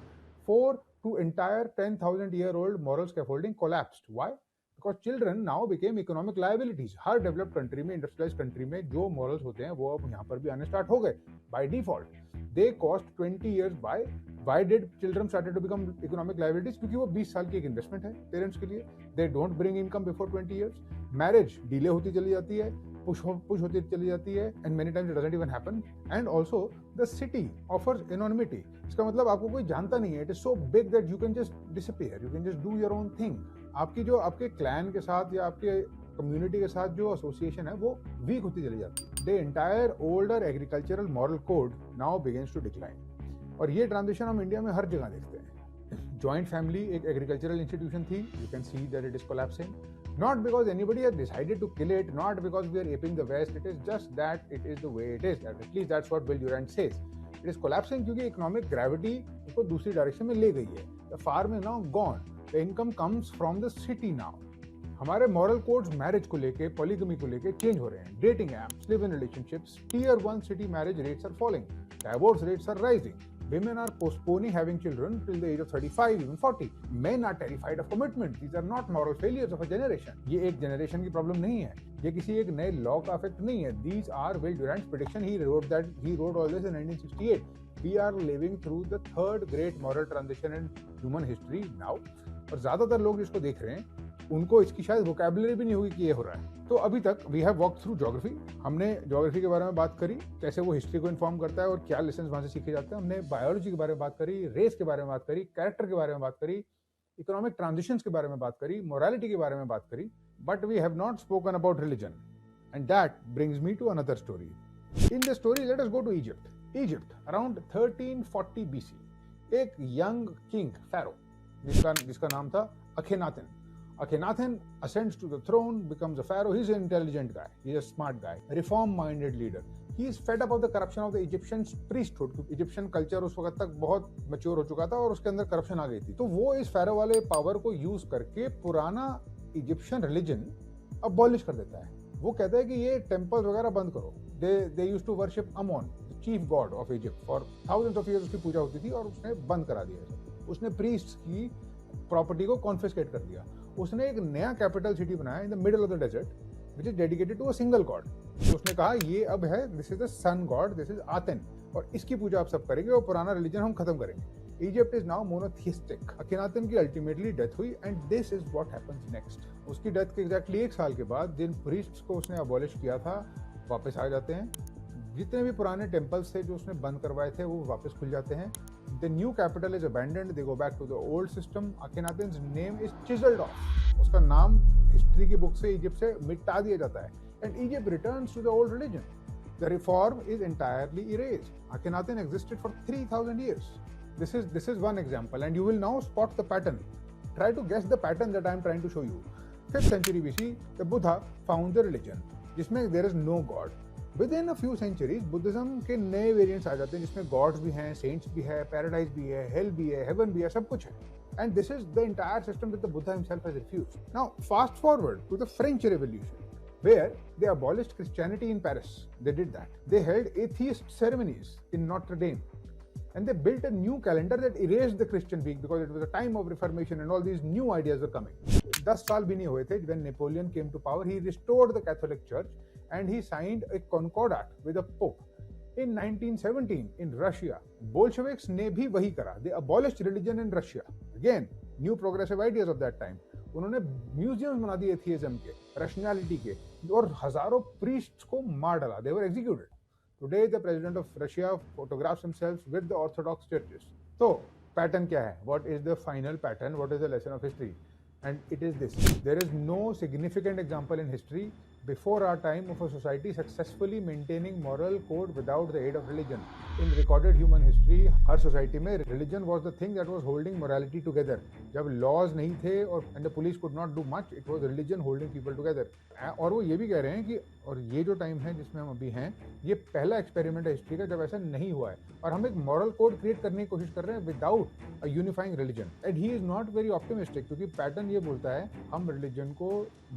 Speaker 1: 4 to entire 10,000-year-old moral scaffolding collapsed. Why? Because children now became economic liabilities. Her developed country में, इंडस्ट्रियलाइज्ड कंट्री में जो मॉरल्स होते हैं वो अब यहाँ पर भी आने स्टार्ट हो गए by default. They cost 20 years by. Why did children started to become economic liabilities? क्योंकि वो 20 साल की एक इन्वेस्टमेंट है पेरेंट्स के लिए. They don't bring income before 20 years. Marriage delay होती चली जाती है, पुश होती चली जाती है, and many times it doesn't even happen. And also the city offers anonymity. इसका मतलब आपको कोई जानता नहीं है. It is so big that you can just disappear. You can just do your own thing. आपकी जो आपके क्लैन के साथ या आपके कम्युनिटी के साथ जो एसोसिएशन है वो वीक होती चली जाती है. The entire older agricultural moral code now begins to decline. और ये ट्रांजिशन हम इंडिया में हर जगह देखते हैं. जॉइंट फैमिली एक एग्रीकल्चरल इंस्टीट्यूशन थी. You can see that it is collapsing. Not because anybody has decided to kill it, not because we are aping the West. It is just that it is the way it is. At least that's what Will Durant says. It is collapsing क्योंकि इकोनॉमिक ग्रेविटी उसको दूसरी डायरेक्शन में ले गई है. The farm is now gone. The income comes from the city now. हमारे मॉरल कोड्स मैरिज को लेके, पॉलीगमी को लेके चेंज हो रहे हैं. Dating apps, live in relationships, tier 1 city marriage rates are falling, divorce rates are rising. Women are postponing having children till the age of 35, even 40. Men are terrified of commitment. These are not moral failures of a generation. ये एक generation की problem नहीं है. ये किसी एक नए law का effect नहीं है. These are Will Durant's prediction. He wrote all this in 1968. We are living through the third great moral transition in human history now. और ज्यादातर लोग जिसको देख रहे हैं उनको इसकी शायद वोकैबुलरी भी नहीं होगी कि ये हो रहा है. तो अभी तक we have walk through geography. हमने ज्योग्राफी के बारे में बात करी, कैसे वो हिस्ट्री को इन्फॉर्म करता है और क्या लेसन वहां से सीखे जाते हैं. हमने बायोलॉजी के बारे में बात करी, रेस के बारे में बात करी, कैरेक्टर के बारे में बात करी, इकोनॉमिक ट्रांजिशंस के बारे में बात करी, मोरालिटी के बारे में बात करी. But we have not spoken about religion. And that brings me to another story. In the story let us go to Egypt. Egypt around 1340 BC. एक यंग किंग फेरो जिसका नाम था अखेनातन. Akhenaten ascends to the throne, becomes a pharaoh. He's an intelligent guy. He's a smart guy, a reform-minded leader. He is fed up of the corruption of the Egyptian priesthood. Egyptian culture उस वक्त तक बहुत मैच्योर हो चुका था और उसके अंदर करप्शन आ गई थी. तो वो इस pharaoh वाले पावर को यूज करके पुराना इजिप्शियन रिलीजन अबॉलिश कर देता है. वो कहता है कि ये टेम्पल्स वगैरह बंद करो. They used to worship Amon, the chief god of Egypt. For thousands of years उसकी पूजा होती थी और उसने बंद करा दिया. उसने प्रीस्ट्स की प्रॉपर्टी को कॉन्फिस्केट कर दिया. उसने एक नया कैपिटल सिटी बनाया in the middle of the desert which is dedicated to a single god. तो उसने कहा ये अब है, this is the sun god, this is Aten, और इसकी पूजा आप सब करेंगे और पुराना रिलीजन हम खत्म करेंगे. Egypt is now monotheistic. Akhenaten की अल्टीमेटली डेथ हुई and this is what happens next. उसकी डेथ के एग्जैक्टली 1 साल के बाद जिन प्रीस्ट्स को उसने अबॉलिश किया था वापस आ जाते हैं. जितने भी पुराने टेम्पल्स थे जो उसने बंद करवाए थे वो वापस खुल जाते हैं. The new capital is abandoned. They go back to the old system. Akhenaten's name is chiseled off. उसका नाम हिस्ट्री की बुक से इजिप्ट से मिटा दिया जाता है. And Egypt returns to the old religion. The reform is entirely erased. Akhenaten existed for 3,000 years. This is one example, and you will now spot the pattern. Try to guess the pattern that I am trying to show you. 5th century BC, the Buddha found the religion, जिसमें there is no God. Within a few centuries, Buddhism के नए वेरिएंट्स आ जाते हैं जिसमें गॉड्स भी हैं, सेंट्स भी है, पैराडाइज भी है, हेल भी है, हेवन भी है, सब कुछ है. And this is the entire system that the Buddha himself has refused. Now, fast forward to the French Revolution, where they abolished Christianity in Paris. They did that. They held atheist ceremonies in Notre Dame. And they built a new calendar that erased the Christian week because it was a time of Reformation and all these new ideas were coming. 10 साल भी नहीं हुए थे when Napoleon came to power. He restored the Catholic Church and he signed a concordat with the Pope. In 1917, in Russia, Bolsheviks ने भी वही करा. They abolished religion in Russia. Again, new progressive ideas of that time. उन्होंने म्यूजियम्स बना दिए एथियज्म के, रैशनैलिटी के, और हजारों प्रीस्ट्स को मार डाला. They were executed. Today, the president of Russia photographs himself with the Orthodox churches. So, pattern क्या है? What is the final pattern? What is the lesson of history? And it is this. There is no significant example in history before our time of a society successfully maintaining moral code without the aid of religion. In recorded human history, her society में religion was the thing that was holding morality together. जब laws नहीं थे और and the police could not do much, it was religion holding people together. और वो ये भी कह रहे हैं कि और ये जो टाइम है जिसमें हम अभी हैं, ये पहला एक्सपेरिमेंट है हिस्ट्री का जब ऐसा नहीं हुआ है और हम एक मॉरल कोड क्रिएट करने की कोशिश कर रहे हैं without a unifying religion. And he is not very optimistic क्योंकि पैटर्न ये बोलता है हम रिलीजन को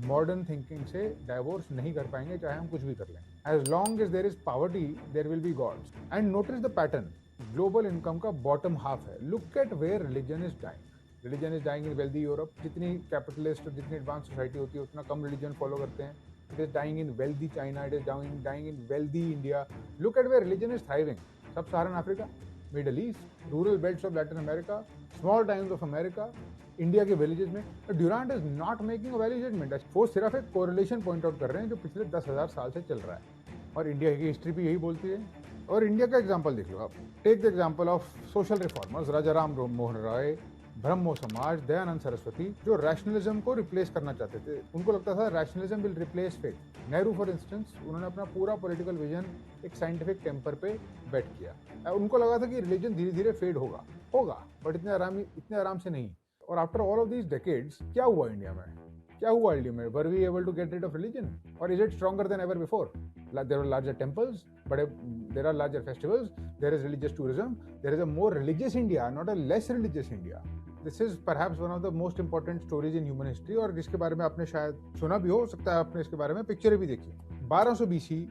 Speaker 1: मॉडर्न थिंकिंग से डाइवोर्स नहीं कर पाएंगे चाहे हम कुछ भी कर लें. As long as there is poverty there will be gods. And notice the pattern. Global income का बॉटम हाफ है. Look at where religion is dying. Religion is dying in wealthy Europe. जितनी कैपिटलिस्ट और जितनी एडवांस सोसाइटी होती है उतना कम रिलीजन फॉलो करते हैं. It is dying in wealthy China. It is dying in wealthy India. Look at where religion is thriving. Sub-Saharan Africa, Middle East, rural belts of Latin America, small towns of America, India के villages में. Durant is not making a value judgment. वो सिर्फ एक correlation point out कर रहे हैं जो पिछले 10,000 साल से चल रहा है. और इंडिया की हिस्ट्री भी यही बोलती है. और इंडिया का एग्जाम्पल देख लो आप. Take the example of social reformers Rajaram Mohan Roy, Brahmo Samaj, Dayanand Saraswati, जो रैशनलिज्म को रिप्लेस करना चाहते थे. उनको लगता था rationalism will replace faith. Nehru for instance, उन्होंने अपना पूरा पॉलिटिकल विजन एक साइंटिफिक टेम्पर पे बेट किया. उनको लगा था कि रिलीजन धीरे धीरे फेड होगा बट इतने आराम से नहीं. और after all of these decades क्या हुआ इंडिया में? Were we able to get rid of religion? Or is it stronger than ever before? There are larger temples, but there are larger festivals, there is religious tourism, there is a more religious India, not a less religious India. This is perhaps one of the most important stories in human history और जिसके बारे में आपने शायद सुना भी हो सकता है, आपने इसके बारे में पिक्चरें भी देखी. 1200 BC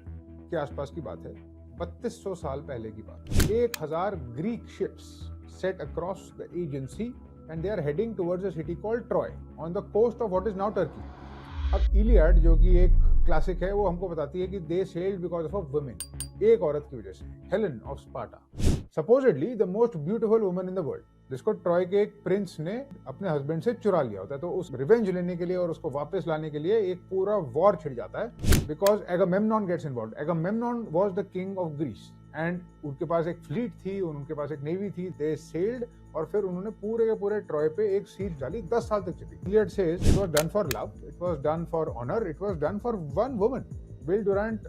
Speaker 1: के आसपास की बात है. 3200 साल पहले की बात. 1000 Greek ships set across the Aegean Sea and they are heading towards a city called Troy on the coast of what is now Turkey. अब इलियड जो कि एक क्लासिक है वो हमको बताती है कि they sailed because of a woman. एक औरत की वजह से, Helen of Sparta. Supposedly the most beautiful woman in the world, जिसको ट्रॉय के एक प्रिंस ने अपने हस्बैंड से चुरा लिया होता है. तो उस रिवेंज लेने के लिए और उसको वापस लाने के लिए एक पूरा वॉर छिड़ जाता है because Agamemnon gets involved. Agamemnon was the king of Greece and उनके पास एक फ्लीट थी, उनके पास एक नेवी थी. दे सेल्ड और फिर उन्होंने पूरे के पूरे ट्रॉय पे एक सीज डाली. 10 साल तक चली. Iliad says it was done for love, it was done for honour, it was done for one woman. Will Durant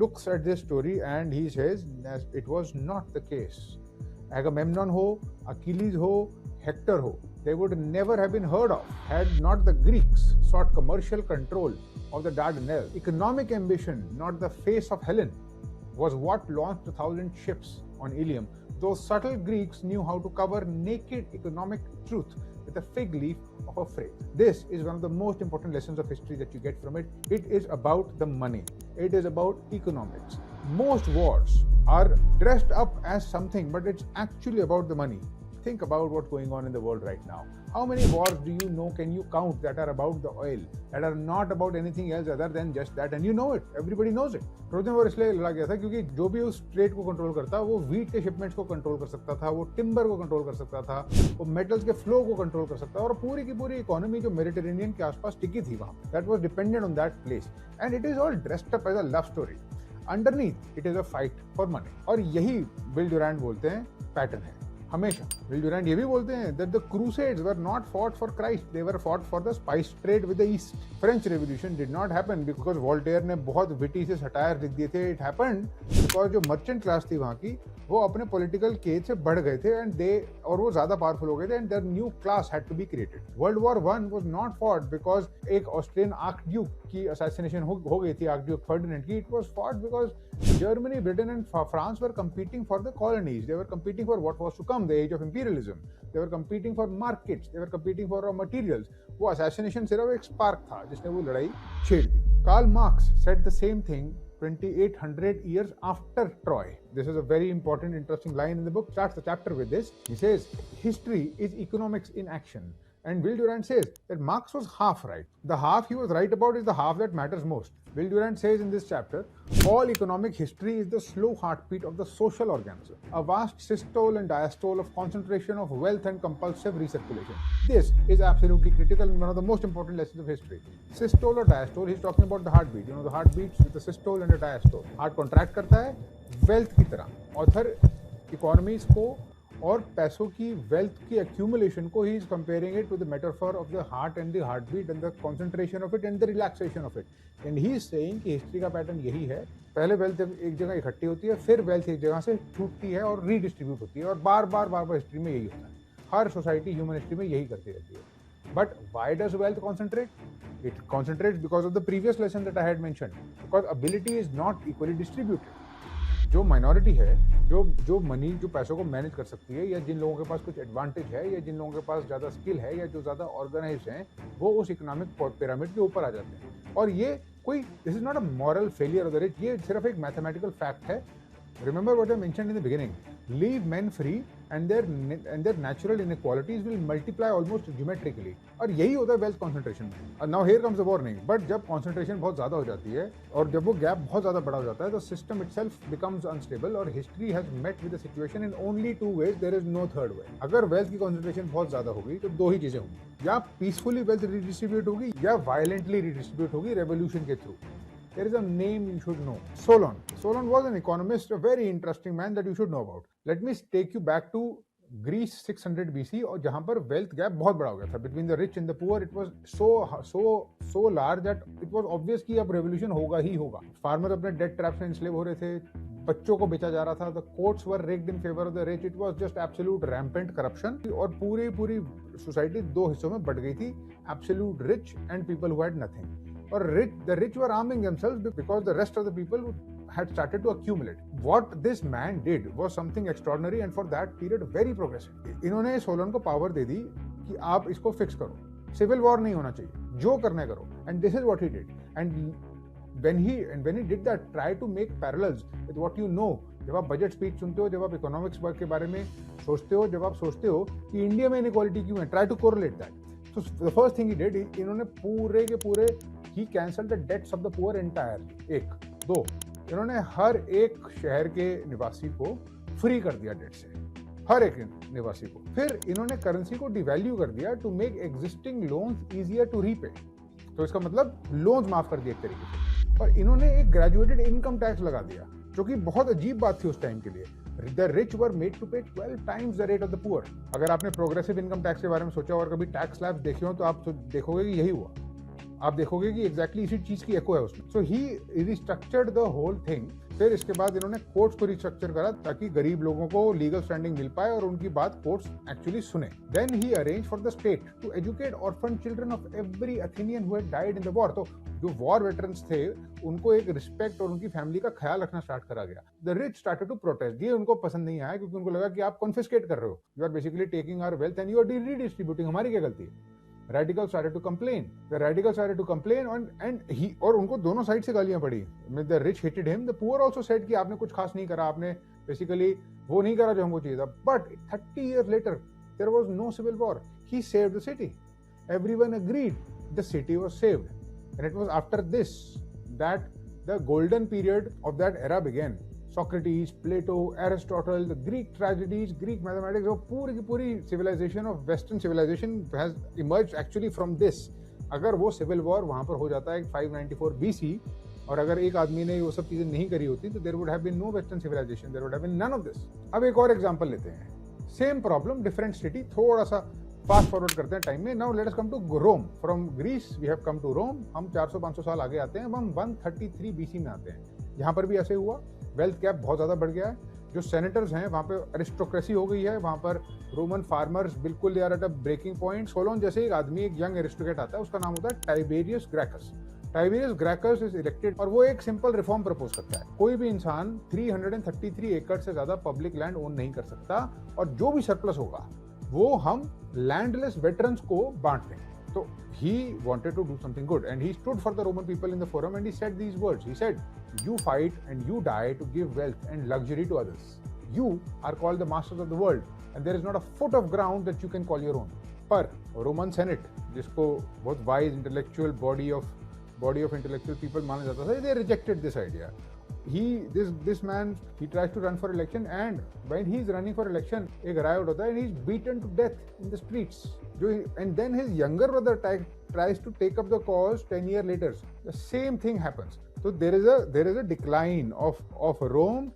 Speaker 1: looks at this story and he says that it was not the case. Agamemnon ho, Achilles ho, Hector ho, they would never have been heard of had not the Greeks sought commercial control of the Dardanelles. Economic ambition, not the face of Helen, was what launched 1,000 ships on Ilium. Those subtle Greeks knew how to cover naked economic truth with a fig leaf of a phrase. This is one of the most important lessons of history that you get from it. It is about the money. It is about economics. Most wars are dressed up as something, but it's actually about the money. Think about what's going on in the world right now. How many wars do you know, can you count, that are about the oil, that are not about anything else other than just that, and you know it, everybody knows it. Trojan war इसलिए लड़ा गया था क्योंकि जो भी उस ट्रेड को कंट्रोल करता वो वीट के शिपमेंट्स को कंट्रोल कर सकता था, वो टिम्बर को कंट्रोल कर सकता था, वो मेटल्स के फ्लो को कंट्रोल कर सकता था और पूरी की पूरी इकोनॉमी जो मेडिटेरेनियन के आसपास टिकी थी वहां, that was dependent on that place. And it is all dressed up as a love story. Underneath it is a fight for money. और यही विल डुरांट बोलते हैं पैटर्न है हमेशा. विल डुरांट ये भी बोलते हैं that the crusades were not fought for Christ, they were fought for the spice trade with the East. French Revolution did not happen because Voltaire ने बहुत विटी से सटायर लिख दिए थे. It happened because जो मर्चेंट क्लास थी वहाँ की वो अपने पॉलिटिकल केज से बढ़ गए थे एंड दे और वो ज्यादा पावरफुल हो गए थे and their new class had to be created. World war 1 was not fought because एक ऑस्ट्रियन आर्कड्यूक की असैसिनेशन हो गई थी, आर्कड्यूक फर्डिनेंड की. It was fought because Germany, Britain and France were competing for the colonies. They were competing for what was to come, the age of imperialism. They were competing for markets. They were competing for raw materials. वो assassination सिर्फ एक spark था जिसने वो लड़ाई छेड़ दी. Karl Marx said the same thing 2800 years after Troy. This is a very important, interesting line in the book. Starts the chapter with this. He says, history is economics in action. And Will Durant says that Marx was half right. The half he was right about is the half that matters most. Will Durant says in this chapter, all economic history is the slow heartbeat of the social organism, a vast systole and diastole of concentration of wealth and compulsive recirculation. This is absolutely critical and one of the most important lessons of history. Systole or diastole, he's talking about the heartbeat. You know, the heart beats with the systole and the diastole. Heart contract करता है wealth की तरह और फिर economies को और पैसों की वेल्थ की एक्यूमुलेशन को he is comparing it with the metaphor of the heart and the heart beat and the concentration of it and the relaxation of it. And he is saying कि हिस्ट्री का पैटर्न यही है, पहले वेल्थ एक जगह इकट्ठी होती है, फिर वेल्थ एक जगह से छूटती है और रीडिस्ट्रीब्यूट होती है, और बार बार हिस्ट्री में यही होता है। हर सोसाइटी ह्यूमन हिस्ट्री में यही करती रहती है। But why does wealth concentrate? It concentrates because of the previous lesson that I had mentioned. Because ability is not equally distributed. जो माइनॉरिटी है, जो मनी, जो पैसों को मैनेज कर सकती है, या जिन लोगों के पास कुछ एडवांटेज है, या जिन लोगों के पास ज़्यादा स्किल है, या जो ज़्यादा ऑर्गेनाइज हैं, वो उस इकोनॉमिक पिरामिड के ऊपर आ जाते हैं। और ये कोई, this is not a moral failure of the rich, ये सिर्फ एक मैथमेटिकल फैक्ट है। Remember what I mentioned in the beginning. Leave men free and their natural inequalities will multiply almost geometrically. और यही होता है वेल्थ कॉन्सेंट्रेशन में। Now here comes the warning. But जब कॉन्सेंट्रेशन बहुत ज़्यादा हो जाती है और जब वो गैप बहुत ज़्यादा बड़ा हो जाता है, तो सिस्टम itself becomes unstable और history has met with the situation in only two ways. There is no third way. अगर वेल्थ की कॉन्सेंट्रेशन बहुत ज़्यादा होगी तो दो ही चीज़ें होंगी, या पीसफुली वेल्थ रिडिस्ट्रीब्यूट होगी या वायलेंटली रिडिस्ट्रीब्यूट होगी रेवोल्यूशन के through. There is a name you should know. Solon. Solon was an economist, a very interesting man that you should know about. Let me take you back to Greece 600 BC, और जहां पर वेल्थ गैप बहुत बड़ा हो गया था between the rich and the poor. It was so large that it was obvious कि अब रेवोल्यूशन होगा ही होगा। फार्मर अपने डेट ट्रैप से इंस्लेव हो रहे थे, बच्चों को बेचा जा रहा था, the courts were rigged in favour of the rich, it was just absolute rampant corruption, और पूरी सोसाइटी दो हिस्सों में बढ़ गई थी, absolute rich and people who had nothing. और the rich were arming themselves because the rest of the people had started to accumulate. What this man did was something extraordinary and for that period very progressive. इन्होंने सोलन को पावर दे दी कि आप इसको फिक्स करो, सिविल वॉर नहीं होना चाहिए, जो करना करो, and this is what he did. And when he did that, try to make parallels with what you know. जब आप बजट स्पीच सुनते हो, जब आप इकोनॉमिक्स वर्क के बारे में सोचते हो, जब आप सोचते हो कि इंडिया में इनइक्वालिटी क्यों है, try to correlate that. So the first thing he did, इन्होंने पूरे के पूरे he cancelled the debts of the poor entirely. एक, दो, इन्होंने हर एक शहर के निवासी को फ्री कर दिया डेट से, हर एक निवासी को। फिर इन्होंने करेंसी को डिवैल्यू कर दिया to make existing loans easier to repay. तो इसका मतलब लोन्स माफ कर दिए एक तरीके से। और इन्होंने एक ग्रेजुएटेड इनकम टैक्स लगा दिया, जो कि बहुत अजीब बात थी उस टाइम के लिए। The rich were made to pay 12 times the rate of the poor. अगर आपने प्रोग्रेसिव इनकम टैक्स के बारे में सोचा और कभी टैक्स स्लैब्स देखे हो तो आप देखोगे कि यही हुआ। आप देखोगे कि एग्जैक्टली इसी चीज की एको है उसमें। सो ही रिस्ट्रक्चर्ड द होल थिंग। फिर इसके बाद इन्होंने कोर्ट्स को रिस्ट्रक्चर करा ताकि गरीब लोगों को लीगल स्टैंडिंग मिल पाए और उनकी बात कोर्ट्स एक्चुअली सुने। Then he arrange for the state to educate orphan children of every Athenian who had died in the war. तो जो वॉर वेटरन्स थे उनको एक रिस्पेक्ट और उनकी फैमिली का ख्याल रखना स्टार्ट करा गया। The rich started to protest. ये उनको पसंद नहीं आया क्योंकि उनको लगा कि आप कॉन्फिस्केट कर रहे हो, you are basically taking our wealth and you are redistributing, हमारी क्या गलती है। Radicals started to complain. The radicals started to complain और उनको दोनों साइड से गालियां पड़ी। The rich hated him. The poor also said कि आपने कुछ खास नहीं करा, आपने बेसिकली वो नहीं करा जो हमको चाहिए था। But 30 years later, there was no civil war. He saved the city. Everyone agreed the city was saved. And it was after this that the golden period of that era began. Socrates, Plato, Aristotle, the Greek tragedies, Greek mathematics, वो पूरी की पूरी civilization of Western civilization has emerged actually from this. अगर वो civil war वहाँ पर हो जाता है 594 BC और अगर एक आदमी ने वो सब चीजें नहीं करी होती तो there would have been no Western civilization, there would have been none of this. अब एक और एग्जाम्पल लेते हैं, सेम प्रॉब्लम डिफरेंट सिटी, थोड़ा सा फास्ट फॉरवर्ड करते हैं टाइम में। Now let us come to Rome. From Greece we have come to Rome. हम 400-500 साल आगे आते हैं, अब हम 133 BC में आते हैं। यहाँ पर भी ऐसे हुआ, वेल्थ गैप बहुत ज़्यादा बढ़ गया है। जो सेनेटर्स हैं वहाँ पे एरिस्टोक्रेसी हो गई है, वहाँ पर रोमन फार्मर्स बिल्कुल they are at a breaking point. Solon जैसे एक आदमी, एक यंग एरिस्टोक्रेट आता है, उसका नाम होता है टाइबेरियस ग्रैकस। टाइबेरियस ग्रैकस इज इलेक्टेड और वो एक सिंपल रिफॉर्म प्रपोज करता है, कोई भी इंसान 333 एकड़ से ज़्यादा पब्लिक लैंड ओन नहीं कर सकता और जो भी सरप्लस होगा वो हम लैंडलेस वेटरन्स को बांट दें। So he wanted to do something good and he stood for the Roman people in the forum and he said these words. He said, you fight and you die to give wealth and luxury to others. You are called the masters of the world and there is not a foot of ground that you can call your own. पर Roman Senate, जिसको बहुत wise intellectual body of intellectual people माना जाता था, they rejected this idea. This man, he tries to run for election and when he is running for election, एक riot होता है and he is beaten to death in the streets. And then his younger brother tries to take up the cause 10 years later. The same thing happens. So there is a decline of Rome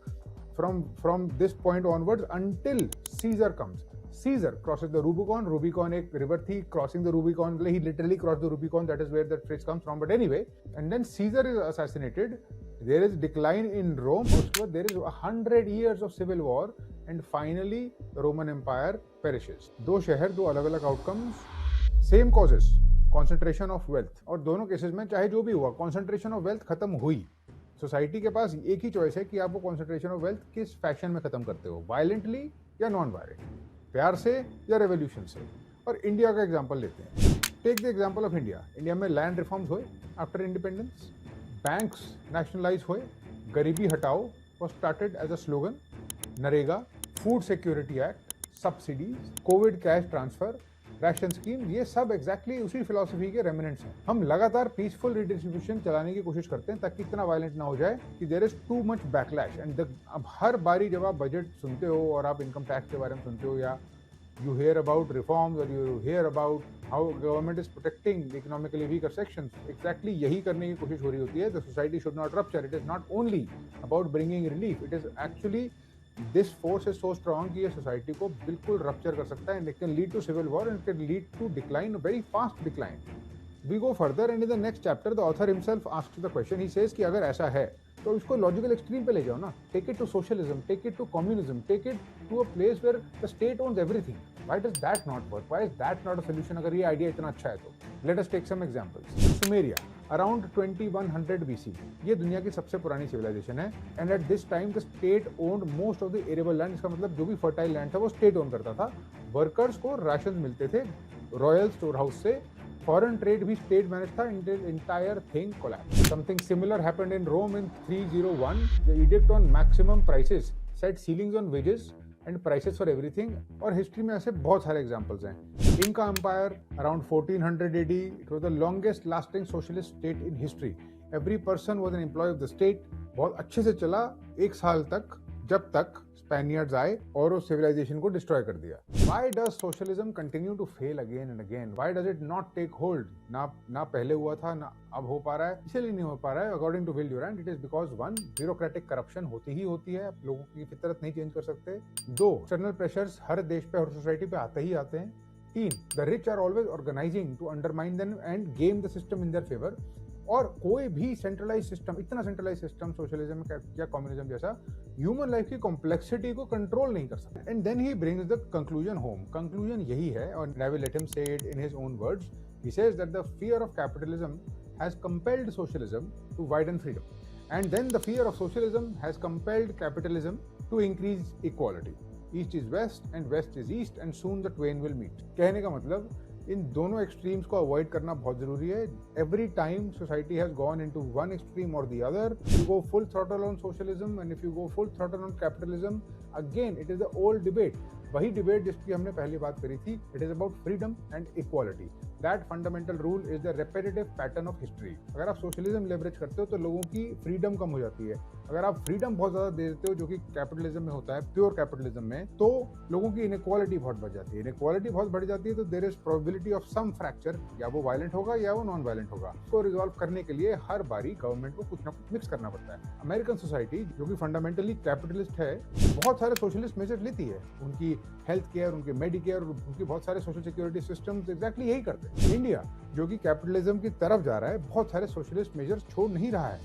Speaker 1: from this point onwards until Caesar comes. Caesar crosses the Rubicon. Rubicon एक river थी, crossing the Rubicon. He literally crossed the Rubicon. That is where that phrase comes from. But anyway, and then Caesar is assassinated. There is decline in Rome. There is 100 years of civil war, and finally the Roman Empire perishes. दो शहर, दो अलग-अलग outcomes, same causes. Concentration of wealth. और दोनों केसेस में चाहे जो भी हुआ, concentration of wealth खत्म हुई. सोसाइटी के पास एक ही चॉइस है कि आप वो कॉन्सेंट्रेशन ऑफ वेल्थ किस फैशन में खत्म करते हो, वायलेंटली या नॉन वायलेंट, प्यार से या रेवोल्यूशन से. और इंडिया का एग्जांपल लेते हैं. Take the example of India. India में लैंड रिफॉर्म्स हुए आफ्टर इंडिपेंडेंस, बैंक्स नेशनलाइज हुए, गरीबी हटाओ was started as a slogan, NREGA, food security act, subsidies, Covid cash transfer, ration scheme, ये सब एग्जैक्टली उसी फिलॉसफी के रेमिनेंट्स हैं. हम लगातार पीसफुल रिडिस्ट्रीब्यूशन चलाने की कोशिश करते हैं ताकि इतना वायलेंट ना हो जाए कि there is too much backlash. एंड अब हर बारी जब आप बजट सुनते हो और आप इनकम टैक्स के बारे में सुनते हो, या यू हेयर अबाउट रिफॉर्म्स और you hear about how government is protecting economically weaker sections, exactly यही करने की कोशिश हो रही होती है. The society should not rupture. It is not only about bringing relief, it is actually this force is so strong कि ये सोसाइटी को बिल्कुल रप्चर कर सकता है. And it can lead to civil war and can lead to decline, very fast decline. We go further and in the next chapter the author himself asks the question. He says कि अगर ऐसा है तो इसको लॉजिकल एक्सट्रीम पे ले जाओ ना. Take it to socialism, take it to communism, take it to a place where the state owns everything. Why does that not work? Why is that not a solution? अगर ये आइडिया इतना अच्छा है तो let us take some examples. Sumeria around 2100 BC, ये दुनिया की सबसे पुरानी सिविलाइजेशन है. And at this time the state owned most of the arable land. इसका मतलब जो भी फर्टाइल लैंड था वो स्टेट ओन करता था. वर्कर्स को राशन मिलते थे रॉयल स्टोर हाउस से. फॉरेन ट्रेड भी स्टेट मैनेज था. Entire thing collapse. Something similar happened in Rome in 301. The edict on maximum prices set ceilings on wages and prices for everything. और हिस्ट्री में ऐसे बहुत सारे एग्जांपल्स हैं. Inca empire around 1400 AD. It was the longest lasting socialist state in history. Every person was an employee of the state. बहुत अच्छे से चला एक साल तक, जब तक स्पेनियर्ड्स आए और उस सिविलाइजेशन को डिस्ट्रॉय कर दिया. Why does socialism continue to fail again and again? Why does it not take hold? ना पहले हुआ था, ना अब हो पा रहा है. इसलिए नहीं हो पा रहा है according to Will Durant. It is because one, bureaucratic corruption होती ही होती है. आप लोगों की फितरत नहीं चेंज कर सकते. दो, एक्सटर्नल प्रेशर्स हर देश पे, हर सोसाइटी पे आते ही आते हैं. तीन, the rich are always organising to undermine them and game the system in their favour. और कोई भी सेंट्रलाइज सिस्टम, इतना सेंट्रलाइज सिस्टम सोशलिज्म या कम्युनिज्म जैसा, ह्यूमन लाइफ की कॉम्प्लेक्सिटी को कंट्रोल नहीं कर सकता. And then he brings the conclusion home. Conclusion यही है, और I will let him say it in his own words. He says that the fear of capitalism has compelled socialism to widen freedom, and then the fear of socialism has compelled capitalism to increase equality. East is west and west is east and soon the twain will meet. कहने का मतलब इन दोनों एक्सट्रीम्स को अवॉइड करना बहुत जरूरी है. Every time society has gone into one extreme or the other. You go full throttle on socialism and if you go full throttle on capitalism, again it is the old debate. वही डिबेट जिसकी हमने पहली बात करी थी. It is about freedom and equality. That fundamental rule is the repetitive pattern of history. अगर आप सोशलिज्म लेवरेज करते हो तो लोगों की फ्रीडम कम हो जाती है. अगर आप फ्रीडम बहुत ज्यादा दे देते हो, जो कि कैपिटलिज्म में होता है, प्योर कैपिटलिज्म में, तो लोगों की इनइक्वालिटी बहुत बढ़ जाती है. इनइक्वालिटी बहुत बढ़ जाती है तो there is probability of some fracture. या वो वायलेंट होगा या वो नॉन वायलेंट होगा. इसको रिजॉल्व करने के लिए हर बारी गवर्नमेंट को कुछ ना कुछ मिक्स करना पड़ता है. अमेरिकन सोसाइटी, जो कि फंडामेंटली कैपिटलिस्ट है, बहुत सारे सोशलिस्ट मेजर्स लेती है. उनकी हेल्थ केयर, उनके मेडिकेयर, उनकी बहुत सारे सोशल सिक्योरिटी सिस्टम्स एग्जैक्टली यही करते हैं. इंडिया, जो कि कैपिटलिज्म की तरफ जा रहा है, बहुत सारे सोशलिस्ट मेजर्स छोड़ नहीं रहा है.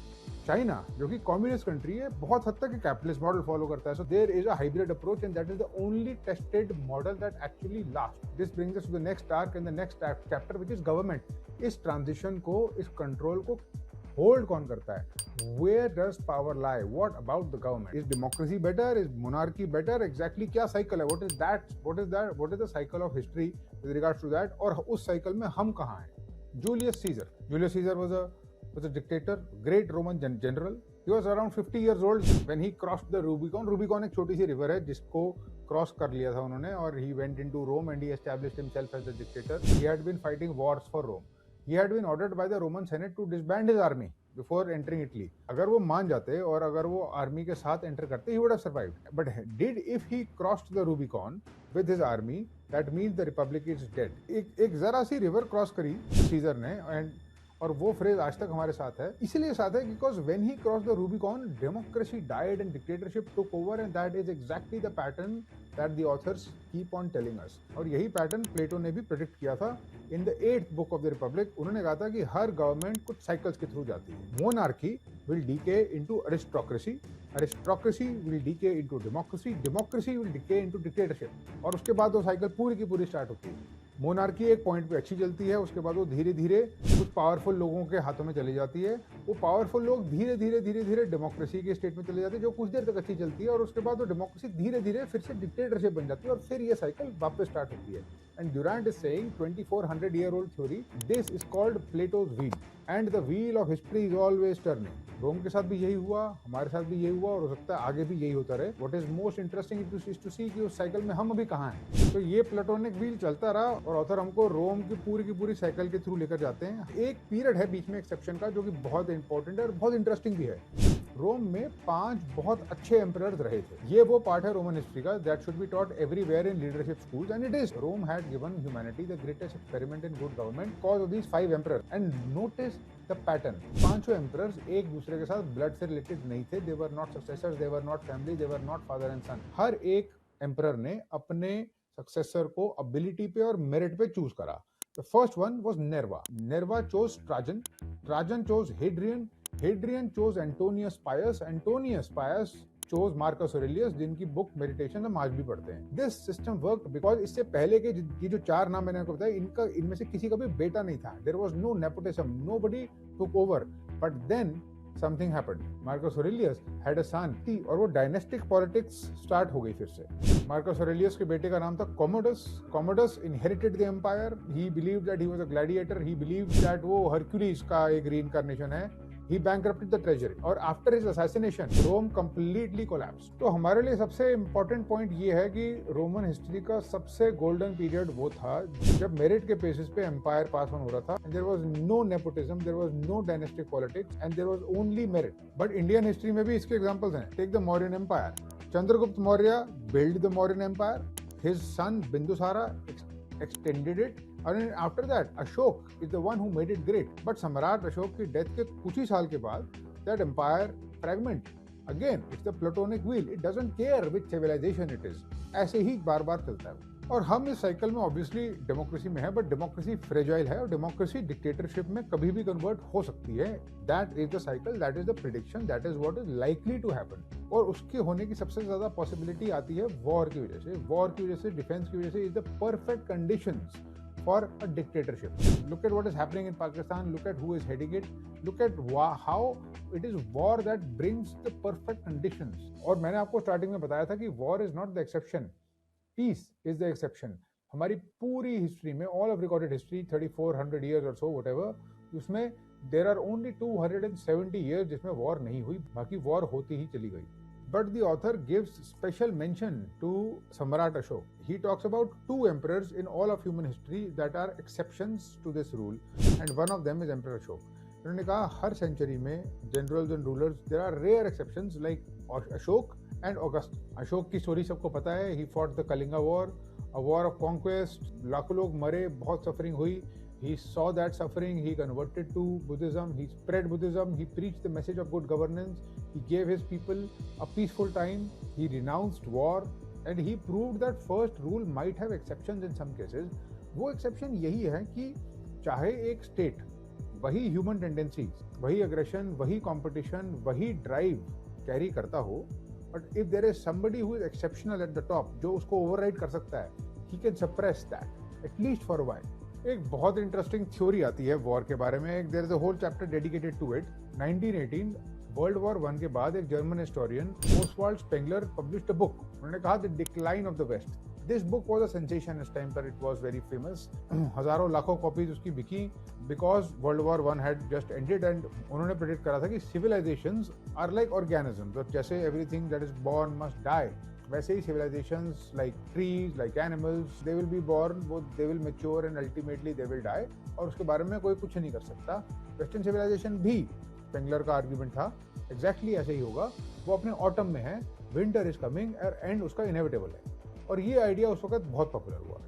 Speaker 1: चाइना, जो कि कम्युनिस्ट कंट्री है, बहुत हद तक कैपिटलिस्ट मॉडल फॉलो करता है. So there is a hybrid approach and that is the only tested model that actually last. This brings us to the next arc and the next chapter, which is government. इस ट्रांजिशन को, इस कंट्रोल को होल्ड कौन करता है? Where does power lie? What about the government? Is democracy better? Is monarchy better? Exactly क्या cycle है? What is that? What is the cycle of history with regards to that? और उस cycle में हम कहाँ हैं? Julius Caesar. Julius Caesar was a dictator, great Roman general. He was around 50 years old when he crossed the Rubicon. Rubicon एक छोटी सी river है जिसको क्रॉस कर लिया था उन्होंने, और he went into Rome and he established himself as the dictator. He had been fighting wars for Rome. He had been ordered by the Roman Senate to disband his army before entering Italy. अगर वो मान जाते और अगर वो आर्मी के साथ एंटर करते, he would have survived. But if he crossed the Rubicon with his army, that means the republic is dead. एक जरा सी रिवर क्रॉस करी सीजर ने, एंड और वो फ्रेज आज तक हमारे साथ है, इसलिए साथ है because when he cross the Rubicon democracy died and dictatorship took over and that is exactly the pattern that the authors keep on telling us. और यही पैटर्न प्लेटो ने भी प्रेडिक्ट किया था in the 8th book of the Republic. उन्होंने कहा था कि हर गवर्नमेंट कुछ साइकिल्स के थ्रू जाती है। Monarchy will decay into aristocracy, aristocracy will decay into democracy, democracy will decay into dictatorship, और उसके बाद वो साइकिल पूरी की पूरी स्टार्ट होती है। मोनार्की एक पॉइंट पे अच्छी चलती है, उसके बाद वो धीरे धीरे कुछ पावरफुल लोगों के हाथों में चली जाती है। वो पावरफुल लोग धीरे धीरे डेमोक्रेसी के स्टेट में चले जाते हैं, जो कुछ देर तक अच्छी चलती है, और उसके बाद वो डेमोक्रेसी धीरे धीरे फिर से डिक्टेटरशिप बन जाती है, और फिर ये साइकिल वापस स्टार्ट होती है। And Durant is saying 2400-year-old theory, this is called Plato's wheel and the wheel of history is always turning. Rome के साथ भी यही हुआ, हमारे साथ भी यही हुआ, और हो सकता है आगे भी यही होता रहे। What is most interesting is to see कि उस साइकिल में हम अभी कहाँ हैं। तो ये प्लेटोनिक व्हील चलता रहा, और ऑथर हमको रोम की पूरी साइकिल के थ्रू लेकर जाते हैं। एक पीरियड है बीच में एक्सेप्शन का, जो कि बहुत इंपॉर्टेंट है और बहुत इंटरेस्टिंग भी है। रोम में 5 बहुत अच्छे एम्परर्स रहे थे। ये वो पार्ट है रोमन हिस्ट्री का that should be taught everywhere in leadership schools, and it is. Rome had given humanity the greatest experiment in good government cause of these 5 emperors. And notice the pattern, 5 emperors एक दूसरे के साथ ब्लड से रिलेटेड नहीं थे। They were not successors, they were not family, they were not father and son. हर एक एम्परर ने अपने सक्सेसर को एबिलिटी पे और मेरिट पे चूज करा। The first one was Nerva. Nerva chose Trajan. Trajan chose Hadrian. Hadrian chose Antonius Pius. Antonius Pius chose Marcus Aurelius, जिनकी बुक मेडिटेशन हम आज भी पढ़ते हैं। This system worked because इससे पहले के ये जो 4 नाम मैंने आपको बताया, इनमें से किसी का भी बेटा नहीं था। There was no nepotism. Nobody took over. But then something happened. Marcus Aurelius had a son, और वो डायनेस्टिक पॉलिटिक्स स्टार्ट हो गई फिर से। मार्कस ऑरेलियस के बेटे का नाम था Commodus. Commodus inherited the empire. He believed that he was a gladiator. He believed that वो हरक्यूलिस का एक रीइंकार्नेशन है। He bankrupted the treasury, और after his assassination, Rome completely collapsed. तो हमारे लिए सबसे important point ये है कि रोमन हिस्ट्री का सबसे गोल्डन पीरियड वो था जब मेरिट के बेसिस पे एम्पायर पास ऑन हो रहा था, and there was no nepotism, there was no dynastic politics, and there was only merit. But Indian history में भी इसके एग्जाम्पल्स हैं। Take the Mauryan Empire. Chandragupta Maurya built the Mauryan Empire. His son Bindusara extended it. And after that, Ashok is the one who made it great. But सम्राट अशोक की डेथ के कुछ ही साल के बाद, that empire fragment. Again, it's the Platonic wheel. It doesn't care which civilization it is. ऐसे ही बार बार चलता है। और हम इस साइकिल में ऑब्वियसली डेमोक्रेसी में है, बट डेमोक्रेसी फ्रेजाइल है, और डेमोक्रेसी डिक्टेटरशिप में कभी भी कन्वर्ट हो सकती है। That is the cycle, that is the prediction, that is what is likely to happen. और उसके होने की सबसे ज्यादा पॉसिबिलिटी आती है वॉर की वजह से। वॉर की वजह से, डिफेंस की वजह से is the perfect conditions for a dictatorship. Look at what is happening in Pakistan. Look at who is heading it. Look at how it is war that brings the perfect conditions. और मैंने आपको स्टार्टिंग में बताया था कि war is not the exception. Peace is the exception. हमारी पूरी हिस्ट्री में, all of recorded history, 3400 years or so, whatever, उसमें there are only 270 years जिसमें war नहीं हुई, बाकी war होती ही चली गई। But the author gives special mention to Samrat Ashok. He talks about 2 emperors in all of human history that are exceptions to this rule, and one of them is Emperor Ashok. उन्होंने कहा हर सेंचुरी में generals and rulers, there are rare exceptions like Ashok and Augustus. Ashok की स्टोरी सबको पता है। He fought the Kalinga War, a war of conquest. लाखों लोग मरे, बहुत सफरिंग हुई। He saw that suffering, he converted to Buddhism, he spread Buddhism, he preached the message of good governance, he gave his people a peaceful time, he renounced war, and he proved that first rule might have exceptions in some cases. वो exception यही है कि चाहे एक state वही human tendencies, वही aggression, वही competition, वही drive carry करता हो, but if there is somebody who is exceptional at the top, जो उसको override कर सकता है, he can suppress that, at least for a while. एक बहुत इंटरेस्टिंग थ्योरी आती है वॉर के बारे में। There is a whole chapter dedicated to it. 1918 world war 1 के बाद एक German historian Oswald Spengler published a book. उन्होंने कहा the decline of the west. This book was a sensation इस टाइम पर, इट वाज वेरी फेमस। हजारों लाखों कॉपीज उसकी बिकी because world war 1 had just ended, and उन्होंने प्रेडिक्ट करा था कि सिविलाइजेशंस आर लाइक ऑर्गेनिज्म, जैसे everything that is born must die, वैसे ही civilizations like trees, like animals, they will be born, they will mature and ultimately they will die, और उसके बारे में कोई कुछ नहीं कर सकता। वेस्टर्न सिविलाइजेशन भी, स्पेंगलर का आर्ग्यूमेंट था, एग्जैक्टली ऐसे ही होगा। वो अपने ऑटम में है, विंटर इज कमिंग, और एंड उसका इनएविटेबल है। और ये आइडिया उस वक्त बहुत पॉपुलर हुआ।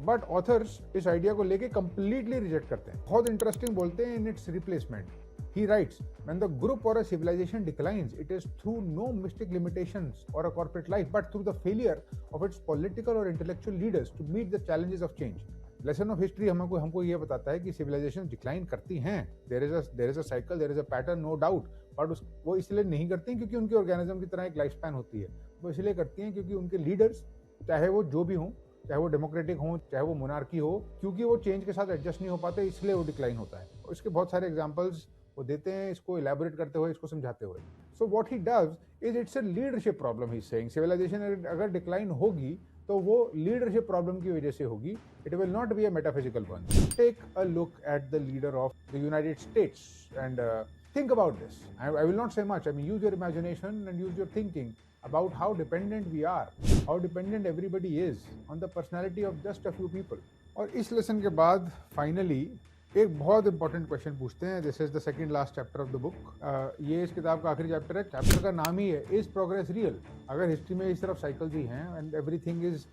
Speaker 1: बट ऑथर्स इस आइडिया को लेके कंप्लीटली रिजेक्ट करते हैं। बहुत इंटरेस्टिंग बोलते हैं in its replacement. He writes, when the group or a civilization declines, it is through no mystic limitations or a corporate life, but through the failure of its political or intellectual leaders to meet the challenges of change. Lesson of history हमको ये बताता है कि सिविलाइजेशन डिक्लाइन करती हैं, there is a cycle, there is a pattern, no doubt, but वो इसलिए नहीं करती हैं क्योंकि उनके ऑर्गेनिज्म की तरह एक लाइफ स्पैन होती है। वो इसलिए करती हैं क्योंकि उनके लीडर्स, चाहे वो जो भी हों, चाहे वो डेमोक्रेटिक हो, चाहे वो मोनार्की हो, क्योंकि वो चेंज के साथ एडजस्ट नहीं हो पाते, इसलिए वो डिक्लाइन होता है। इसके बहुत सारे एग्जाम्पल्स वो देते हैं, इसको इलेबोरेट करते हुए, इसको समझाते हुए। So what he does is it's a leadership problem. He is saying civilisation अगर डिक्लाइन होगी तो वो लीडरशिप प्रॉब्लम की वजह से होगी, it will not be a metaphysical one. Take a look at the leader of the United States and think about this. I will not say much. I mean, use your imagination and use your thinking about how dependent we are, how dependent everybody is on the personality of just a few people. और इस लेसन के बाद फाइनली एक बहुत इंपॉर्टेंट क्वेश्चन पूछते हैं। This is the second last chapter of the book. ये इस किताब का आखिरी चैप्टर है। चैप्टर का नाम ही है इज प्रोग्रेस रियल। अगर हिस्ट्री में इस तरफ साइकिल्स ही हैं and everything is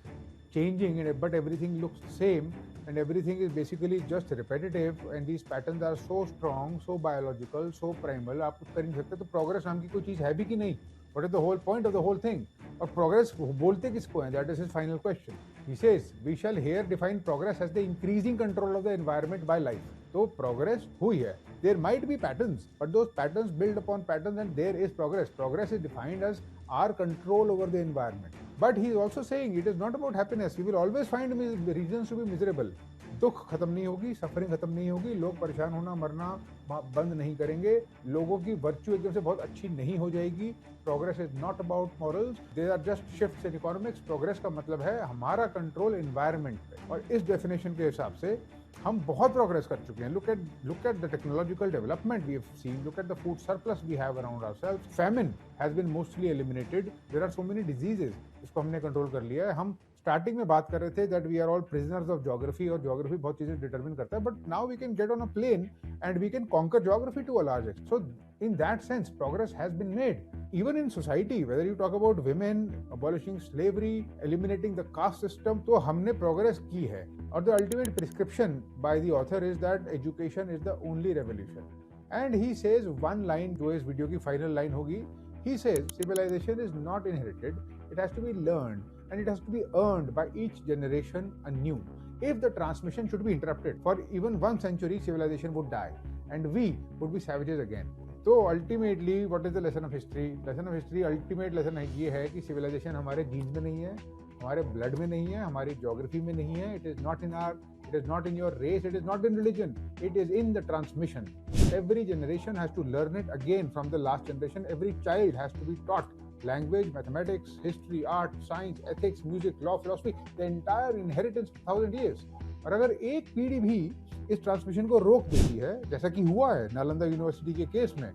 Speaker 1: changing but everything looks same and everything is basically just repetitive and these patterns are so strong, so biological, so primal, आप कुछ कर नहीं सकते, तो प्रोग्रेस नाम की कोई चीज है भी कि नहीं? What is the whole point of the whole thing? और प्रोग्रेस बोलते किसको हैं? That is his final question. He says, we shall here define progress as the increasing control of the environment by life. तो प्रोग्रेस हुई है। There might be patterns, but those patterns build upon patterns and there is progress. Progress is defined as our control over the environment. But he is also saying it is not about happiness. We will always find reasons to be miserable. दुख खत्म नहीं होगी, सफरिंग खत्म नहीं होगी, लोग परेशान होना मरना बंद नहीं करेंगे, लोगों की वर्च्यू एकदम से बहुत अच्छी नहीं हो जाएगी। Progress is not about morals, there are just shifts in economics. Progress का मतलब है हमारा कंट्रोल एनवायरनमेंट पे, और इस डेफिनेशन के हिसाब से हम बहुत प्रोग्रेस कर चुके हैं। Look at the technological development we have seen, look at the food surplus we have around ourselves, famine has been mostly eliminated, there are so many diseases, इसको हमने कंट्रोल कर लिया है। हम स्टार्टिंग में बात कर रहे थे that we are all prisoners of geography, और ज्योग्राफी बहुत चीजें डिटरमिन करता है, but now we can get on a plane and we can conquer geography to a large extent. So in that sense progress has been made even in society, whether you talk about women, abolishing slavery, eliminating the caste system, तो हमने प्रोग्रेस की है। और the ultimate prescription by the author is that education is the only revolution. And he says one line, जो इस वीडियो की फाइनल लाइन होगी, he says civilization is not inherited, it has to be learned and it has to be earned by each generation anew. If the transmission should be interrupted for even 1 century, civilization would die and we would be savages again. तो ultimately what is the lesson of history? Lesson of history ultimate lesson ये है कि सिविलाइजेशन हमारे जीन्स में नहीं है, हमारे ब्लड में नहीं है, हमारी ज्योग्राफी में नहीं है। It is not in your race, it is not in religion, it is in the transmission. Every generation has to learn it again from the last generation. Every child has to be taught language, mathematics, history, art, science, ethics, music, law, philosophy, the entire inheritance of 1000 years। और अगर एक पीढ़ी भी इस ट्रांसमिशन को रोक देती है, जैसा कि हुआ है नालंदा यूनिवर्सिटी के केस में,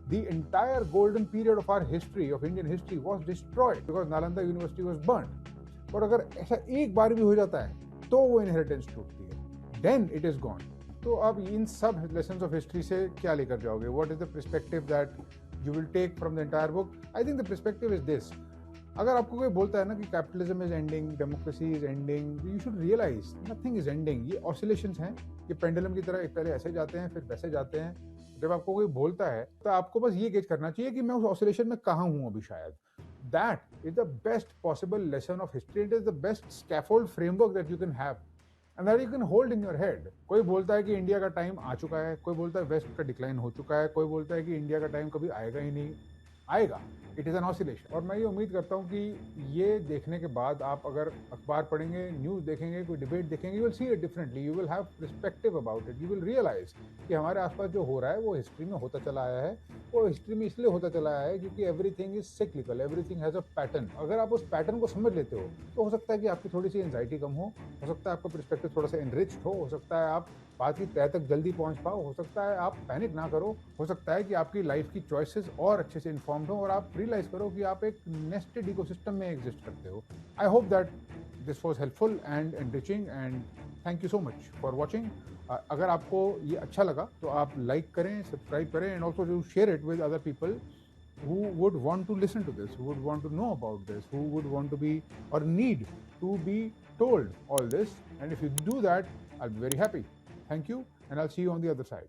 Speaker 1: the entire golden period of our history, of Indian history, was destroyed because Nalanda University was burnt. और अगर ऐसा एक बार भी हो जाता है तो वो इनहेरिटेंस टूटती है, then it is gone. तो अब इन सब lessons of history से क्या लेकर जाओगे? What is the perspective that you will take from the entire book? I think the perspective is this. अगर आपको कोई बोलता है ना कि capitalism is ending, democracy is ending, you should realise nothing is ending. ये ऑसिलेशंस हैं, ये पेंडुलम की तरह पहले ऐसे जाते हैं फिर वैसे जाते हैं। जब आपको कोई बोलता है तो आपको बस ये गेज करना चाहिए कि मैं उस ऑसिलेशन में कहाँ हूँ अभी। शायद that is the best possible lesson of history, it is the best scaffold framework that you can have and that you can hold in your head. कोई बोलता है कि इंडिया का टाइम आ चुका है, कोई बोलता है वेस्ट का डिक्लाइन हो चुका है, कोई बोलता है कि इंडिया का टाइम कभी आएगा ही नहीं, आएगा। It is an oscillation. और मैं ये उम्मीद करता हूँ कि ये देखने के बाद आप अगर अखबार पढ़ेंगे, न्यूज़ देखेंगे, कोई डिबेट देखेंगे, you will see it differently, you will have perspective about it, you will realise कि हमारे आसपास जो हो रहा है वो हिस्ट्री में होता चला आया है। वो हिस्ट्री में इसलिए होता चला आया है क्योंकि everything is cyclical, everything has a pattern. अगर आप उस पैटर्न को समझ लेते हो तो हो सकता है कि आपकी थोड़ी सी एंजाइटी कम हो सकता है आपका पर्सपेक्टिव थोड़ा सा एनरिच्ड हो सकता है आप बात की तह तक जल्दी पहुंच पाओ, हो सकता है आप पैनिक ना करो, हो सकता है कि आपकी लाइफ की चॉइसेस और अच्छे से इन्फॉर्म्ड हो और आप रियलाइज करो कि आप एक नेस्टेड इकोसिस्टम में एग्जिस्ट करते हो। I hope that this was helpful and enriching and thank you so much for watching. अगर आपको ये अच्छा लगा तो आप लाइक करें, सब्सक्राइब करें and also do share it with other people who would want to listen to this, who would want to know about this, who would want to be or need to be told all this. And if you do that, I'll be very happy. Thank you, and I'll see you on the other side.